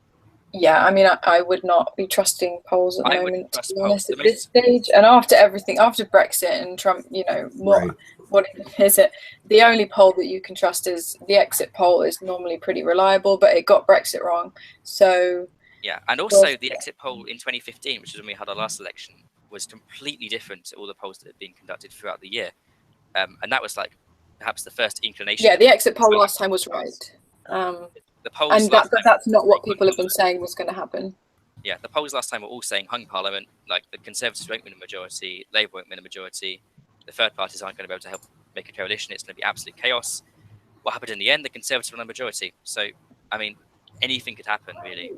S3: yeah, I mean, I would not be trusting polls at the moment, to be honest, at this stage. And after everything, after Brexit and Trump, what is it? The only poll that you can trust is the exit poll is normally pretty reliable, but it got Brexit wrong. So
S5: yeah, and also the exit poll in 2015, which is when we had our last election, was completely different to all the polls that had been conducted throughout the year. And that was like perhaps the first inclination.
S3: Yeah, the exit poll last time was right.
S5: The polls
S3: and that's not what people have been saying was going to happen.
S5: Yeah, the polls last time were all saying hung parliament, like the Conservatives won't win a majority, Labour won't win a majority, the third parties aren't going to be able to help make a coalition, it's going to be absolute chaos. What happened in the end? The Conservatives won a majority. So, I mean, anything could happen, really.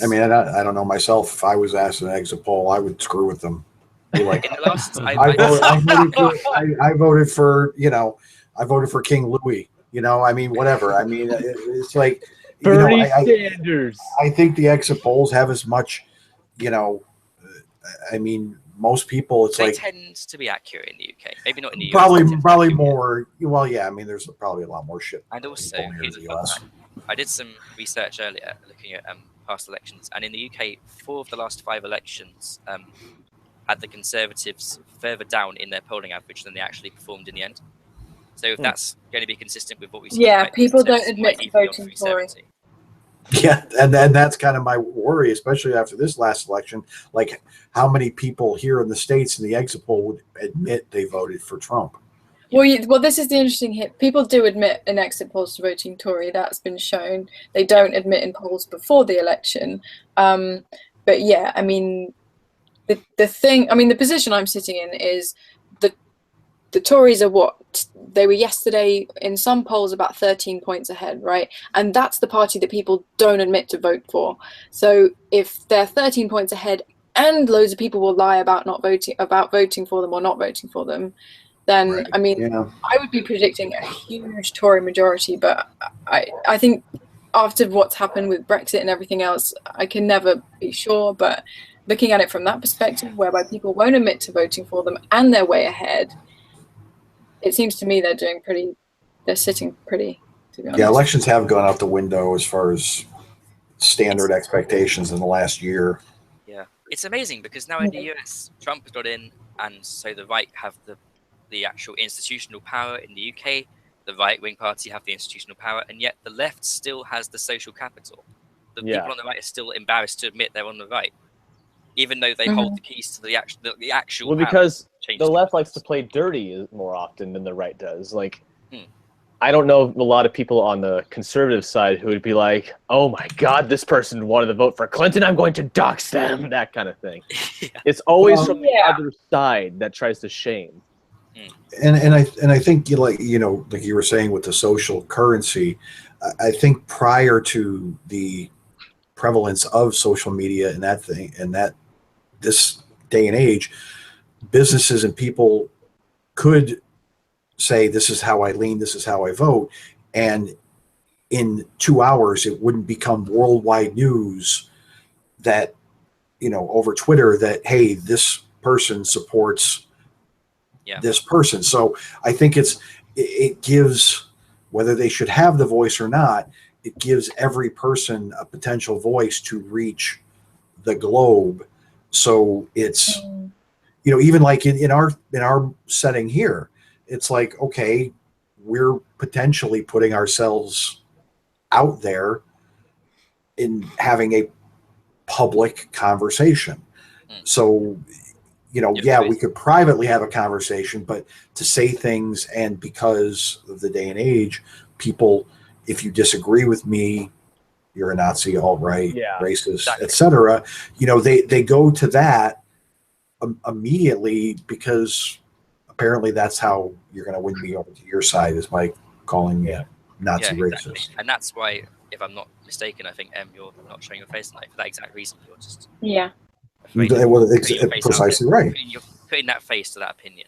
S4: I mean, I don't know myself. If I was asked an exit poll, I would screw with them. Be like,
S5: in the last,
S4: I voted for King Louis. I mean, whatever. I mean, it's like
S2: Bernie Sanders.
S4: I think the exit polls have as much, I mean, most people, it's
S5: they
S4: like
S5: tend to be accurate in the UK. Maybe not in the US.
S4: Probably more. Well, yeah. I mean, there's probably a lot more shit.
S5: And also,
S4: here in the US.
S5: I did some research earlier looking at past elections, and in the UK, 4 of the last 5 elections had the Conservatives further down in their polling average than they actually performed in the end. So if that's going to be consistent with what we see,
S3: people don't admit to voting Tory.
S4: Yeah, and that's kind of my worry, especially after this last election. Like, how many people here in the States in the exit poll would admit they voted for Trump?
S3: Well, this is the interesting hit. People do admit in exit polls to voting Tory. That's been shown. They don't admit in polls before the election. But yeah, I mean, the thing. I mean, the position I'm sitting in is the Tories are what they were yesterday in some polls about 13 points ahead, right? And that's the party that people don't admit to vote for. So if they're 13 points ahead and loads of people will lie about voting for them or not voting for them, then
S4: right.
S3: I mean, I would be predicting a huge Tory majority, but I think after what's happened with Brexit and everything else, I can never be sure, but looking at it from that perspective, whereby people won't admit to voting for them and they're way ahead, it seems to me they're sitting pretty, to be honest.
S4: Yeah, elections have gone out the window as far as standard expectations in the last year.
S5: Yeah, it's amazing because now in the US, Trump has got in, and so the right have the actual institutional power. In the UK, the right-wing party have the institutional power, and yet the left still has the social capital. The people on the right are still embarrassed to admit they're on the right, even though they hold the keys to the actual.
S2: Well, because the left likes to play dirty more often than the right does. Like, I don't know a lot of people on the conservative side who would be like, "Oh my God, this person wanted to vote for Clinton. I'm going to dox them." That kind of thing. It's always from the other side that tries to shame.
S4: And I think like you were saying with the social currency, I think prior to the prevalence of social media and that thing and that this day and age, businesses and people could say, this is how I lean, this is how I vote, and in 2 hours it wouldn't become worldwide news that over Twitter that, hey, this person supports this person. So I think it gives, whether they should have the voice or not, it gives every person a potential voice to reach the globe. So it's even like in our setting here, it's like, okay, we're potentially putting ourselves out there in having a public conversation. So we could privately have a conversation, but to say things, and because of the day and age, people, if you disagree with me, you're a Nazi, alt-right, racist, etc. They go to that immediately because apparently that's how you're going to win me over to your side, is by calling me a Nazi racist.
S5: And that's why, if I'm not mistaken, I think you're not showing your face tonight for that exact reason. You're just
S4: precisely right.
S5: Putting that face to that opinion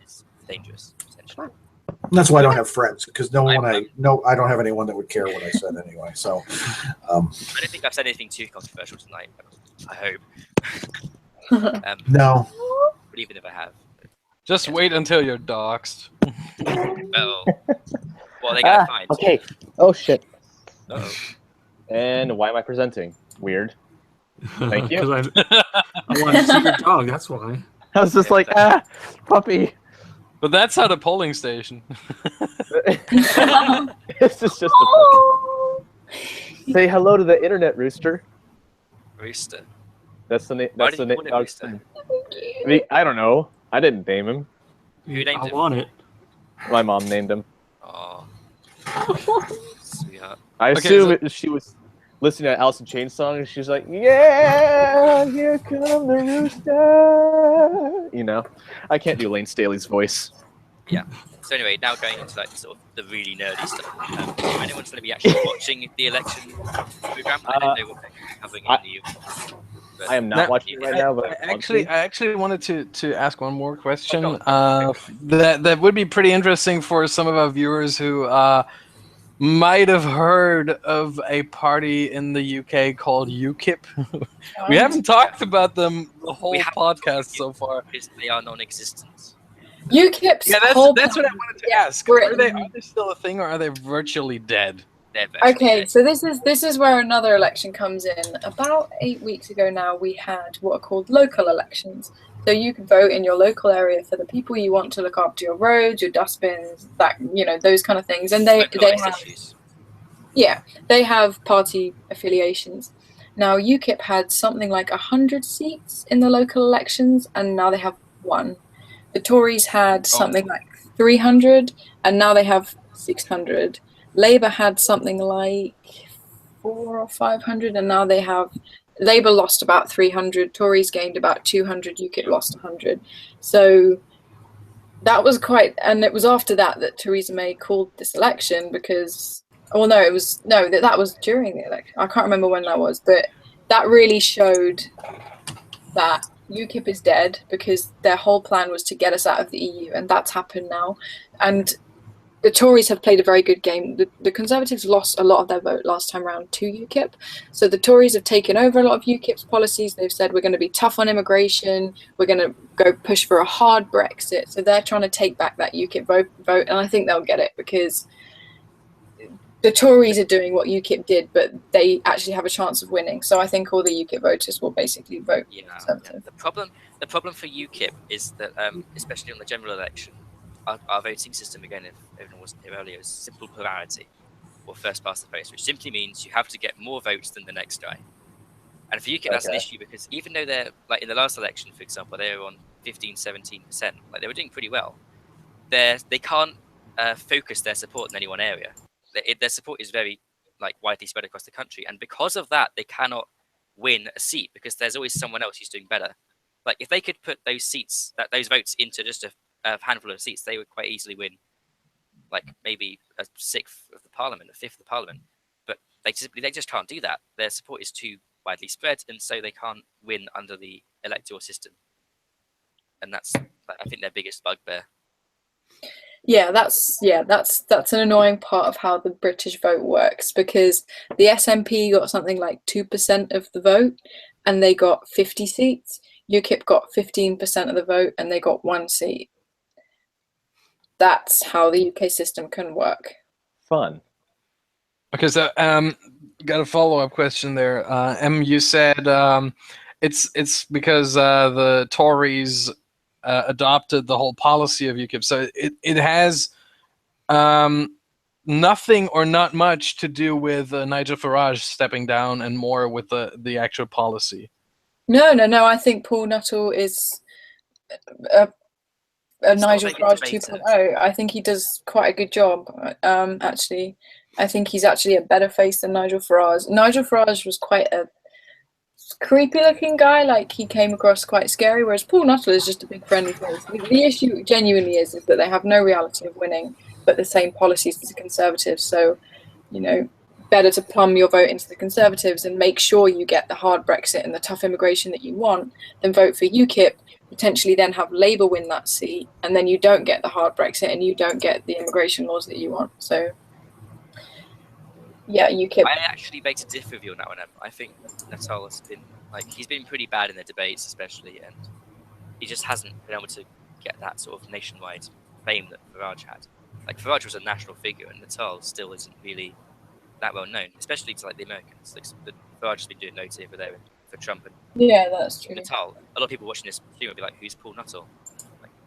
S5: is dangerous, essentially.
S4: And that's why I don't have friends, because I don't have anyone that would care what I said anyway. So
S5: I don't think I've said anything too controversial tonight. I hope.
S4: No.
S5: But even if I have,
S6: just wait until you're doxxed.
S5: Well, they gotta find.
S2: Okay. Oh shit.
S5: Uh-oh.
S2: And why am I presenting? Weird. Thank you.
S1: Because I wanted to see your dog. That's why.
S2: I was just like, puppy.
S6: But that's not a polling station.
S2: This is just a puppy. Say hello to the internet, Rooster.
S5: Rooster.
S2: That's the name.
S5: Why
S2: That's the
S5: did you
S2: name.
S5: call it Rooster?
S2: I don't know. I didn't name him.
S5: Who named
S1: I
S5: him?
S1: want it.
S2: My mom named him.
S5: Oh, sweetheart.
S2: I assume she was listening to Alice in Chains song, and she's like, "Yeah, here come the rooster." I can't do Lane Staley's voice.
S5: Yeah. So anyway, now going into like sort of the really nerdy stuff. If anyone's going to be actually watching the election program, I don't know what they're covering in the UK.
S2: I am not watching it right now, but
S6: I actually wanted to ask one more question. That would be pretty interesting for some of our viewers who might have heard of a party in the UK called UKIP. We haven't talked about them the whole podcast so far.
S5: Because they are non-existent.
S3: UKIP's
S6: that's what I wanted to ask. Are they still a thing, or are they virtually dead?
S3: Okay, so this is where another election comes in. About 8 weeks ago now, we had what are called local elections. So you could vote in your local area for the people you want to look after your roads, your dustbins, those kind of things. And they have party affiliations. Now UKIP had something like 100 seats in the local elections, and now they have 1. The Tories had something like 300, and now they have 600. Labour had something like 400 or 500, and now they have. Labour lost about 300. Tories gained about 200. UKIP lost 100. So that was and it was after that Theresa May called this election because. That was during the election. I can't remember when that was, but that really showed that UKIP is dead because their whole plan was to get us out of the EU, and that's happened now. And the Tories have played a very good game. The Conservatives lost a lot of their vote last time round to UKIP. So the Tories have taken over a lot of UKIP's policies. They've said we're going to be tough on immigration. We're going to go push for a hard Brexit. So they're trying to take back that UKIP vote. And I think they'll get it because the Tories are doing what UKIP did, but they actually have a chance of winning. So I think all the UKIP voters will basically vote Conservative.
S5: The problem for UKIP is that, especially on the general election, our voting system, again, if everyone wasn't here earlier, is simple plurality, or first past the post, which simply means you have to get more votes than the next guy. And for UKIP, that's an issue because even though they're, like in the last election, for example, they were on 15-17%, like they were doing pretty well, they can't focus their support in any one area. Their support is very widely spread across the country, and because of that, they cannot win a seat because there's always someone else who's doing better. Like if they could put those votes into just a handful of seats, they would quite easily win, like maybe a sixth of the parliament, a fifth of the parliament. But they just can't do that. Their support is too widely spread, and so they can't win under the electoral system. And that's, I think, their biggest bugbear.
S3: Yeah, that's an annoying part of how the British vote works because the SNP got something like 2% of the vote, and they got 50 seats. UKIP got 15% of the vote, and they got 1 seat. That's how the UK system can work.
S2: Fun.
S6: Okay, so got a follow-up question there. You said it's because the Tories adopted the whole policy of UKIP, so it has nothing or not much to do with Nigel Farage stepping down, and more with the actual policy. No.
S3: I think Paul Nuttall is a Nigel Farage 2.0. I think he does quite a good job. Actually, I think he's actually a better face than Nigel Farage. Nigel Farage was quite a creepy-looking guy. Like he came across quite scary, whereas Paul Nuttall is just a big friendly face. The issue genuinely is that they have no reality of winning, but the same policies as the Conservatives. So, better to plumb your vote into the Conservatives and make sure you get the hard Brexit and the tough immigration that you want, than vote for UKIP, potentially then have Labour win that seat, and then you don't get the hard Brexit and you don't get the immigration laws that you want. So, yeah, UKIP.
S5: I actually beg to differ with you on that one. I think Nuttall has been, he's been pretty bad in the debates, especially, and he just hasn't been able to get that sort of nationwide fame that Farage had. Like, Farage was a national figure, and Nuttall still isn't really that well known, especially to the Americans. Farage has been doing loads over there for Trump. And
S3: yeah, that's true.
S5: Nuttall, a lot of people watching this stream will be like, "Who's Paul Nuttall?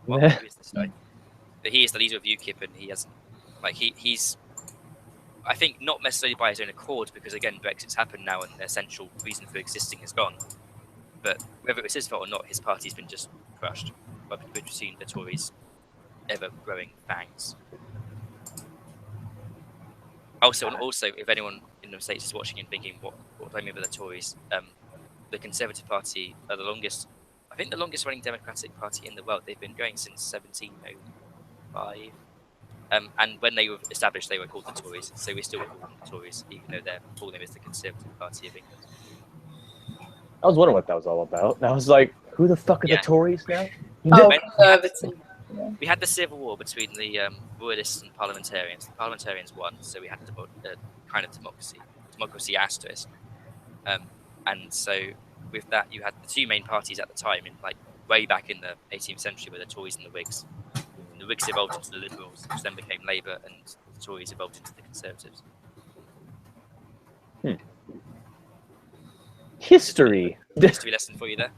S5: Who is this guy?" But he is the leader of UKIP, and he hasn't. He's. I think not necessarily by his own accord, because again, Brexit's happened now, and the essential reason for existing is gone. But whether it's his fault or not, his party's been just crushed. We've seen the Tories' ever-growing fangs. Also, if anyone in the States is watching and thinking, what do I mean by the Tories? The Conservative Party are the longest running Democratic Party in the world. They've been going since 1705. And when they were established, they were called the Tories. So we still call them the Tories, even though their full name is the Conservative Party of England.
S2: I was wondering what that was all about. And I was like, who the fuck are the Tories now?
S5: We had the civil war between the royalists and parliamentarians. The parliamentarians won, so we had a kind of democracy asterisk. And so with that, you had the two main parties at the time, way back in the 18th century, were the Tories and the Whigs. And the Whigs evolved into the Liberals, which then became Labour, and the Tories evolved into the Conservatives.
S2: History
S5: lesson for you there.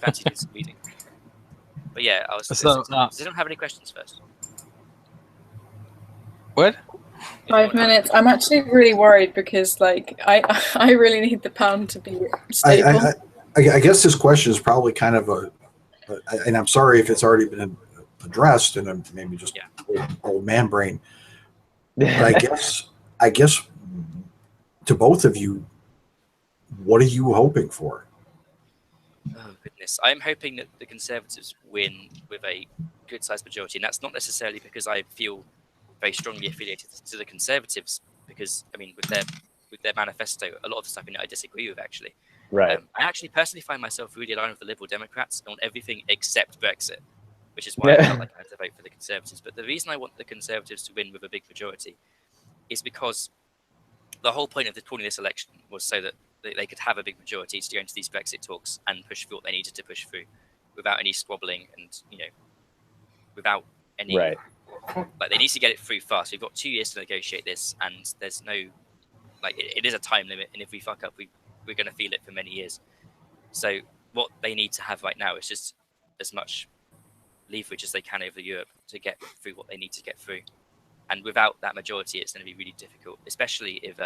S5: Fancy doing some reading. But yeah, I was. Does anyone have any questions first?
S6: What?
S3: 5 minutes. I'm actually really worried because, I really need the pound to be stable.
S4: I guess this question is probably kind of and I'm sorry if it's already been addressed, and I'm maybe just old man brain. But I guess to both of you, what are you hoping for?
S5: Oh goodness, I'm hoping that the Conservatives win with a good-sized majority, and that's not necessarily because I feel very strongly affiliated to the Conservatives, because with their manifesto, a lot of the stuff in it I disagree with actually.
S2: Right.
S5: I actually personally find myself really aligned with the Liberal Democrats on everything except Brexit, which is why I felt like I had to vote for the Conservatives. But the reason I want the Conservatives to win with a big majority is because the whole point of calling this election was so that they could have a big majority to go into these Brexit talks and push through what they needed to push through without any squabbling and, without any...
S2: Right.
S5: Like, they need to get it through fast. We've got 2 years to negotiate this, and there's no... Like, it is a time limit, and if we fuck up, we're going to feel it for many years. So what they need to have right now is just as much leverage as they can over Europe to get through what they need to get through. And without that majority, it's going to be really difficult, especially if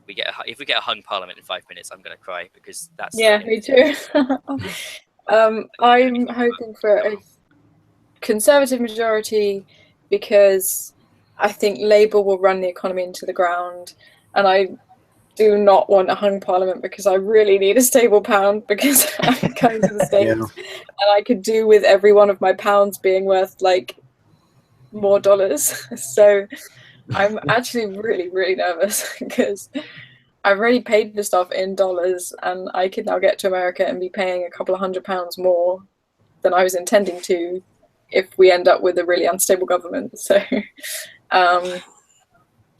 S5: we get a hung parliament in 5 minutes. I'm going to cry because that's...
S3: Yeah, me too. I'm hoping for a Conservative majority because I think Labour will run the economy into the ground, and I do not want a hung parliament because I really need a stable pound because I'm going to the States and I could do with every one of my pounds being worth like more dollars. So I'm actually really, really nervous because I've already paid for stuff in dollars and I could now get to America and be paying a couple of £100 more than I was intending to if we end up with a really unstable government. So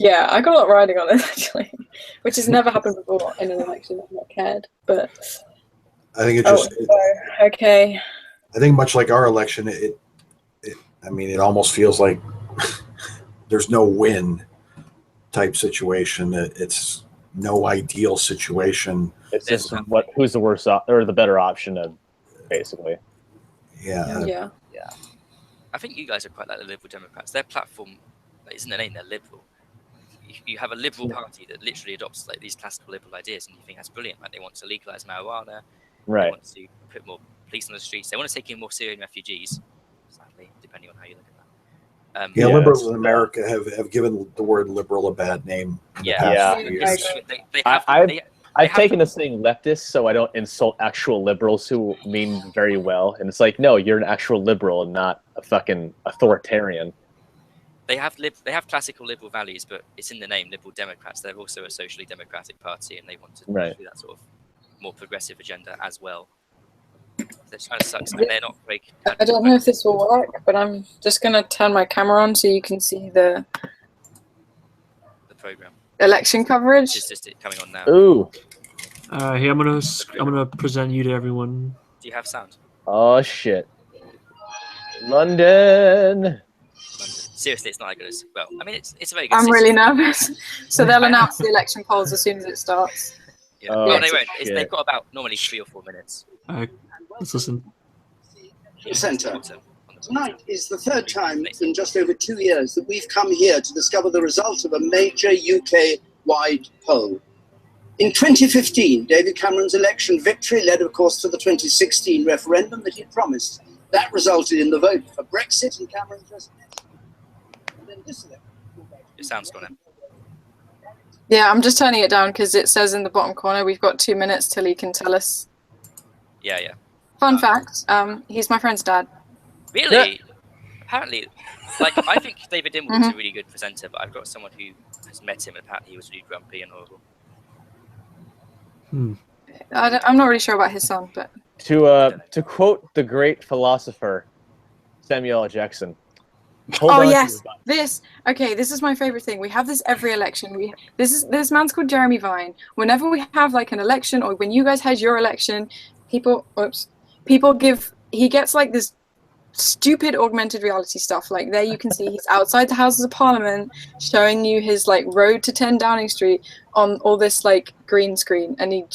S3: yeah, I got a lot riding on it actually, which has never happened before in an election. I've not cared, but
S4: I think
S3: okay.
S4: I think much like our election, it almost feels like there's no win type situation. It's no ideal situation.
S2: It's just who's the worse or the better option of basically.
S4: Yeah.
S5: I think you guys are quite like the Liberal Democrats. Their platform isn't their name; they're liberal. You have a liberal party that literally adopts like these classical liberal ideas, and you think that's brilliant. Like they want to legalize marijuana,
S2: right?
S5: They want to put more police on the streets. They want to take in more Syrian refugees. Sadly, depending on how you look at that.
S4: Liberals in America have given the word liberal a bad name.
S2: I've taken this thing leftist so I don't insult actual liberals who mean very well. And it's like, no, you're an actual liberal and not a fucking authoritarian.
S5: They have classical liberal values, but it's in the name, Liberal Democrats. They're also a socially democratic party, and they want to do that sort of more progressive agenda as well. They're trying to suck, and they're not very...
S3: I don't know if this will work, but I'm just going to turn my camera on so you can see the
S5: program.
S3: Election coverage.
S5: It's just it coming on now.
S2: Ooh.
S1: Hey, I'm gonna present you to everyone.
S5: Do you have sound?
S2: Oh shit. London.
S5: Seriously, it's not that good as well. I mean, it's a very good.
S3: I'm really nervous. So they'll announce the election polls as soon as it starts.
S5: Yeah, no, they won't. They've got about normally 3 or 4 minutes.
S1: Let's listen.
S7: Centre. Tonight is the third time in just over 2 years that we've come here to discover the result of a major UK-wide poll. In 2015, David Cameron's election victory led, of course, to the 2016 referendum that he promised. That resulted in the vote for Brexit and Cameron's resignation. And then this election.
S5: Your sound's gone in.
S3: Yeah, I'm just turning it down because it says in the bottom corner we've got 2 minutes till he can tell us.
S5: Yeah.
S3: Fun fact, he's my friend's dad.
S5: Really?
S2: Yeah.
S5: Apparently, like, I think David Dimble was a really good presenter, but I've got someone who has met him and apparently he was really grumpy and horrible.
S3: I'm not really sure about his son, but...
S2: To quote the great philosopher, Samuel L. Jackson.
S3: Yes, this is my favorite thing. We have this every election. This man's called Jeremy Vine. Whenever we have like an election, or when you guys had your election, he gets like this stupid augmented reality stuff. Like there you can see he's outside the Houses of Parliament showing you his like road to 10 Downing Street on all this like green screen, and he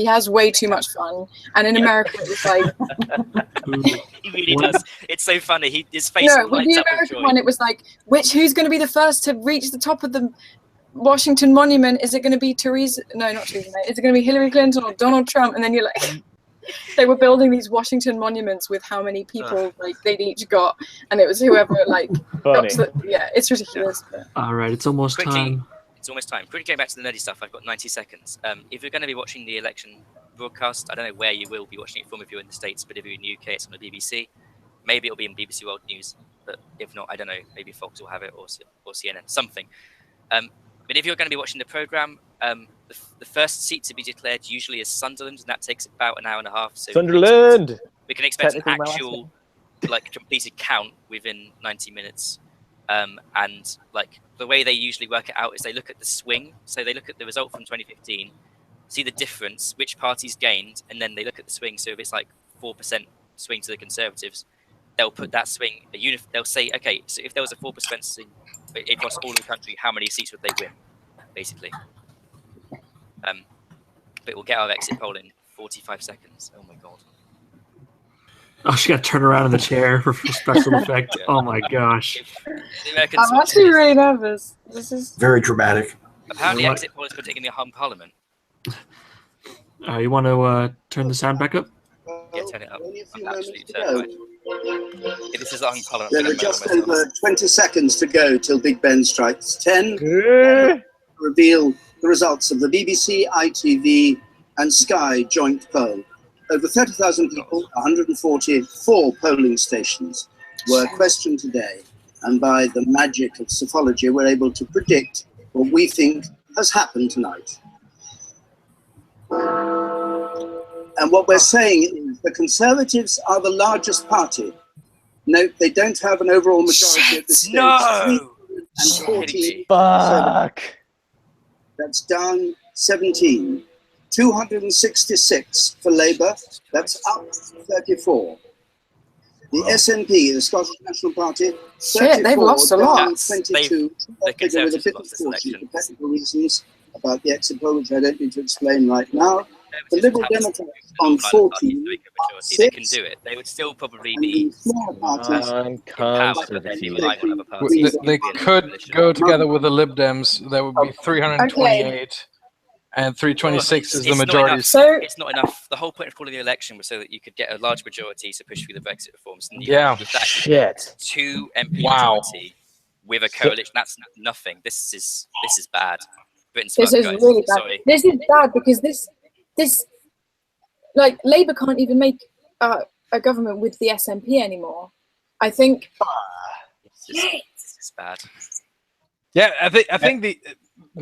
S3: has way too much fun. And in America it's like
S5: he really does. It's so funny. His face lights
S3: with the
S5: up with
S3: American
S5: joy.
S3: one it was like who's going to be the first to reach the top of the Washington Monument? Is it going to be Theresa? No, not Theresa May. Is it going to be Hillary Clinton or Donald Trump? And then you're like they were building these Washington monuments with how many people like they'd each got, and it was whoever like it's ridiculous.
S1: All right, it's almost time.
S5: It's almost time. Quickly going back to the nerdy stuff, I've got 90 seconds. If you're going to be watching the election broadcast, I don't know where you will be watching it from if you're in the States, but if you're in the UK, it's on the BBC. Maybe it'll be in BBC World News, but if not, I don't know, maybe Fox will have it or CNN, something. But if you're going to be watching the programme, the first seat to be declared usually is Sunderland, and that takes about an hour and a half. So
S2: Sunderland!
S5: We can expect an actual like completed count within 90 minutes. And like the way they usually work it out is they look at the swing. So they look at the result from 2015, see the difference, which parties gained, and then they look at the swing. So if it's like 4% swing to the Conservatives, they'll put that swing they'll say, okay, so if there was a 4% swing across all of the country, how many seats would they win, basically? But we'll get our exit poll in 45 seconds. Oh my god.
S1: Oh, she got to turn around in the chair for special effect. Oh my gosh.
S3: I'm actually really nervous. This is
S4: very dramatic.
S5: Apparently, exit poll is predicting the hung parliament.
S1: You want to turn the sound back up?
S5: Yeah, turn it up. I'm absolutely terrified. If this is the hung parliament,
S7: There are just over 20 seconds to go till Big Ben strikes 10. Reveal the results of the BBC, ITV, and Sky joint poll. Over 30,000 people, 144 polling stations were questioned today. And by the magic of psephology, we're able to predict what we think has happened tonight. And what we're saying is the Conservatives are the largest party. Note, they don't have an overall majority at this stage.
S5: No!
S7: 314.
S2: Fuck.
S7: That's down 17. 266 for Labour, that's up 34. The SNP, the Scottish National Party, 34,
S3: they've lost a lot.
S7: down 22.
S5: The
S7: Figure with a
S5: Conservatives
S7: bit
S5: have
S7: of
S5: lost this
S7: caution
S5: election.
S7: for technical reasons about the exit poll, which I don't need to explain right now. The Liberal Democrats on 14,
S5: they can do it. They would still probably
S7: and
S5: be
S7: the smaller parties,
S5: in power, but they'd be relying on other
S6: They,
S5: parties.
S6: they could go together with the Lib Dems. That would be 328, and 326 is the
S5: It's not
S6: majority.
S5: enough.
S3: So-
S5: It's not enough. The whole point of calling the election was so that you could get a large majority to push through the Brexit reforms. And
S6: Yeah.
S5: with that,
S2: Shit.
S5: 2 MP
S6: Wow.
S5: majority with a coalition. That's nothing. This is bad. Britain's
S3: This
S5: fucked,
S3: is
S5: guys.
S3: really bad.
S5: Sorry.
S3: This is bad because this like Labour can't even make a government with the SNP anymore. I think
S5: This is bad.
S6: Yeah, I think the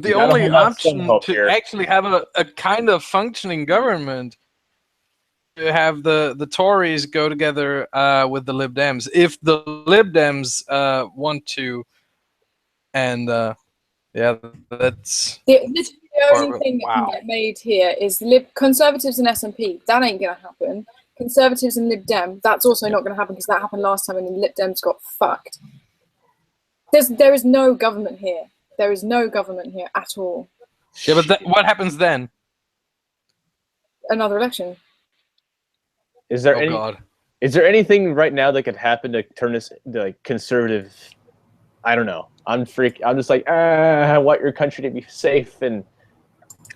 S2: gotta
S6: only
S2: hold out some
S6: option
S2: hope
S6: to
S2: here.
S6: actually have a kind of functioning government to have the Tories go together with the Lib Dems. If the Lib Dems want to, and yeah, that's
S3: the only
S6: Or-
S3: thing that
S6: wow.
S3: can get made here is Conservatives and SNP. That ain't gonna happen. Conservatives and Lib Dem. That's also not gonna happen because that happened last time and the Lib Dems got fucked. There is no government here. There is no government here at all.
S6: yeah. But what happens then?
S3: Another election.
S2: Is there
S6: Oh
S2: any?
S6: God.
S2: Is there anything right now that could happen to turn this into like conservative? I don't know. I'm just like, I want your country to be safe and.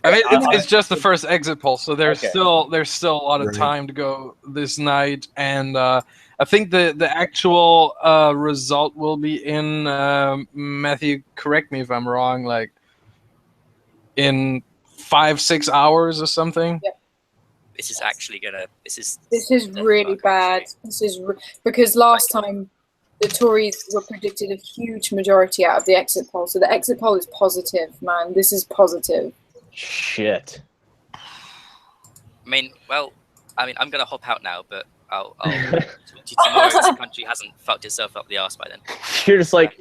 S6: I mean, it's just the first exit poll, so there's
S2: Okay.
S6: still a lot of
S4: Right.
S6: time to go this night, and I think the actual result will be in Matthew. Correct me if I'm wrong. Like in 5-6 hours or something.
S5: This is actually gonna. This is
S3: Really bad. This is because last time the Tories were predicted a huge majority out of the exit poll. So the exit poll is positive, man. This is positive.
S2: Shit.
S5: I mean, I'm gonna hop out now, but I'll talk to you tomorrow if the country hasn't fucked itself up the arse by then.
S2: You're just like,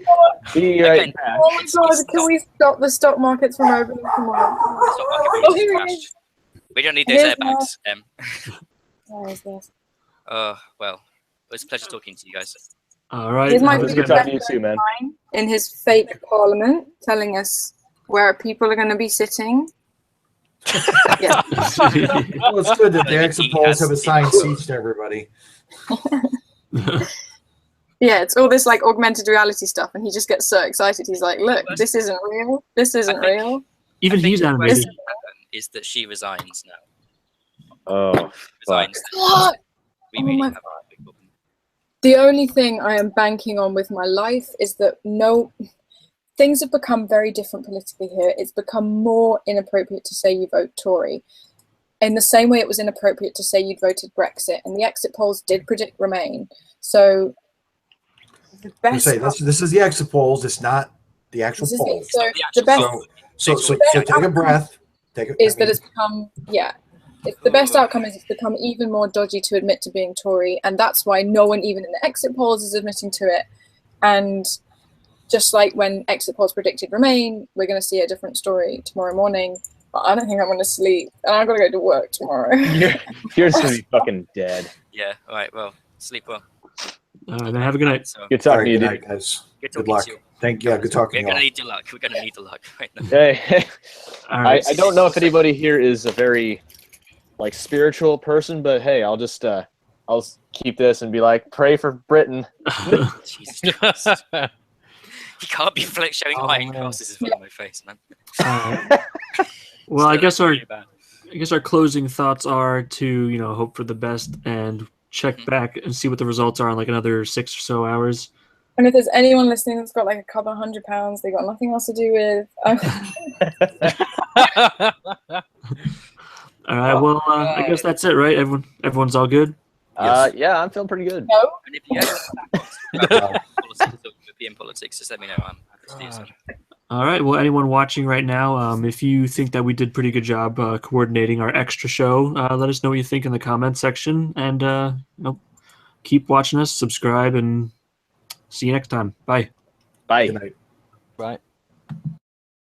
S2: be right
S5: Again,
S2: back.
S3: Oh my
S5: It's
S3: god,
S5: not-
S3: can we stop the stock markets from opening tomorrow?
S5: The stock market really
S3: Oh,
S5: just
S3: here it
S5: crashed.
S3: is.
S5: We don't need those
S3: Here's
S5: airbags.
S3: Where is this?
S5: Well, it was a pleasure talking to you guys.
S1: All right.
S3: Here's my
S2: It was
S3: video
S2: good talking to you too, man.
S3: in his fake parliament telling us where people are going to be sitting. Yeah.
S4: Well, it's good that the exit polls have assigned seats to everybody.
S3: Yeah, it's all this like augmented reality stuff, and he just gets so excited. He's like, "Look, this isn't real. This isn't
S5: I think-
S3: real."
S1: Even
S5: I think
S1: he's
S5: the
S1: animated.
S5: worst thing that happened is that she resigns now.
S2: Oh,
S5: Resigns.
S3: What?
S5: We
S3: Oh
S5: really
S3: my-
S5: have a big problem.
S3: The only thing I am banking on with my life is that things have become very different politically here. It's become more inappropriate to say you vote Tory. In the same way it was inappropriate to say you'd voted Brexit, and the exit polls did predict Remain. So the
S4: I
S3: best
S4: say this is the exit polls. It's not the actual
S3: this is
S4: polls.
S3: so
S5: The
S3: the
S5: actual
S3: best
S5: poll.
S4: So take a breath.
S3: is that it's become If the best outcome is it's become even more dodgy to admit to being Tory, and that's why no one, even in the exit polls, is admitting to it. And just like when exit polls predicted Remain, we're going to see a different story tomorrow morning. But I don't think I'm going to sleep, and I've got to go to work tomorrow.
S2: You're just gonna be fucking dead.
S5: Yeah. All right. Well, sleep well.
S1: Then have a good night.
S5: So,
S2: Good
S4: All
S2: talking
S4: right,
S2: to you,
S4: good
S2: dude.
S4: night, guys.
S5: good
S4: Good
S5: talking
S4: luck.
S5: to you.
S4: Thank you. Yeah, good talking
S5: We're
S4: to
S5: gonna
S4: you.
S5: need your luck. We're gonna need the luck right now.
S2: Hey,
S1: All right.
S2: I don't know if anybody here is a very like spiritual person, but hey, I'll just I'll keep this and be like, pray for Britain.
S5: Jesus Christ. You can't be showing
S1: Oh,
S5: iron
S1: man.
S5: crosses in front of my face, man.
S1: Well, I guess our
S5: Really bad.
S1: closing thoughts are to hope for the best and check back and see what the results are in like another 6 or so hours.
S3: And if there's anyone listening that's got like a couple £100 they got nothing else to do with,
S1: All right. Well, I guess that's it, right? Everyone's all good.
S4: Yes.
S2: Yeah, I'm feeling pretty good.
S3: no.
S5: And if you ever politics or European politics, just let me know. I'm happy to do so.
S1: All right. Well, anyone watching right now, if you think that we did pretty good job coordinating our extra show, let us know what you think in the comment section, and keep watching us, subscribe, and see you next time. Bye.
S2: Bye.
S4: Good night.
S6: Right.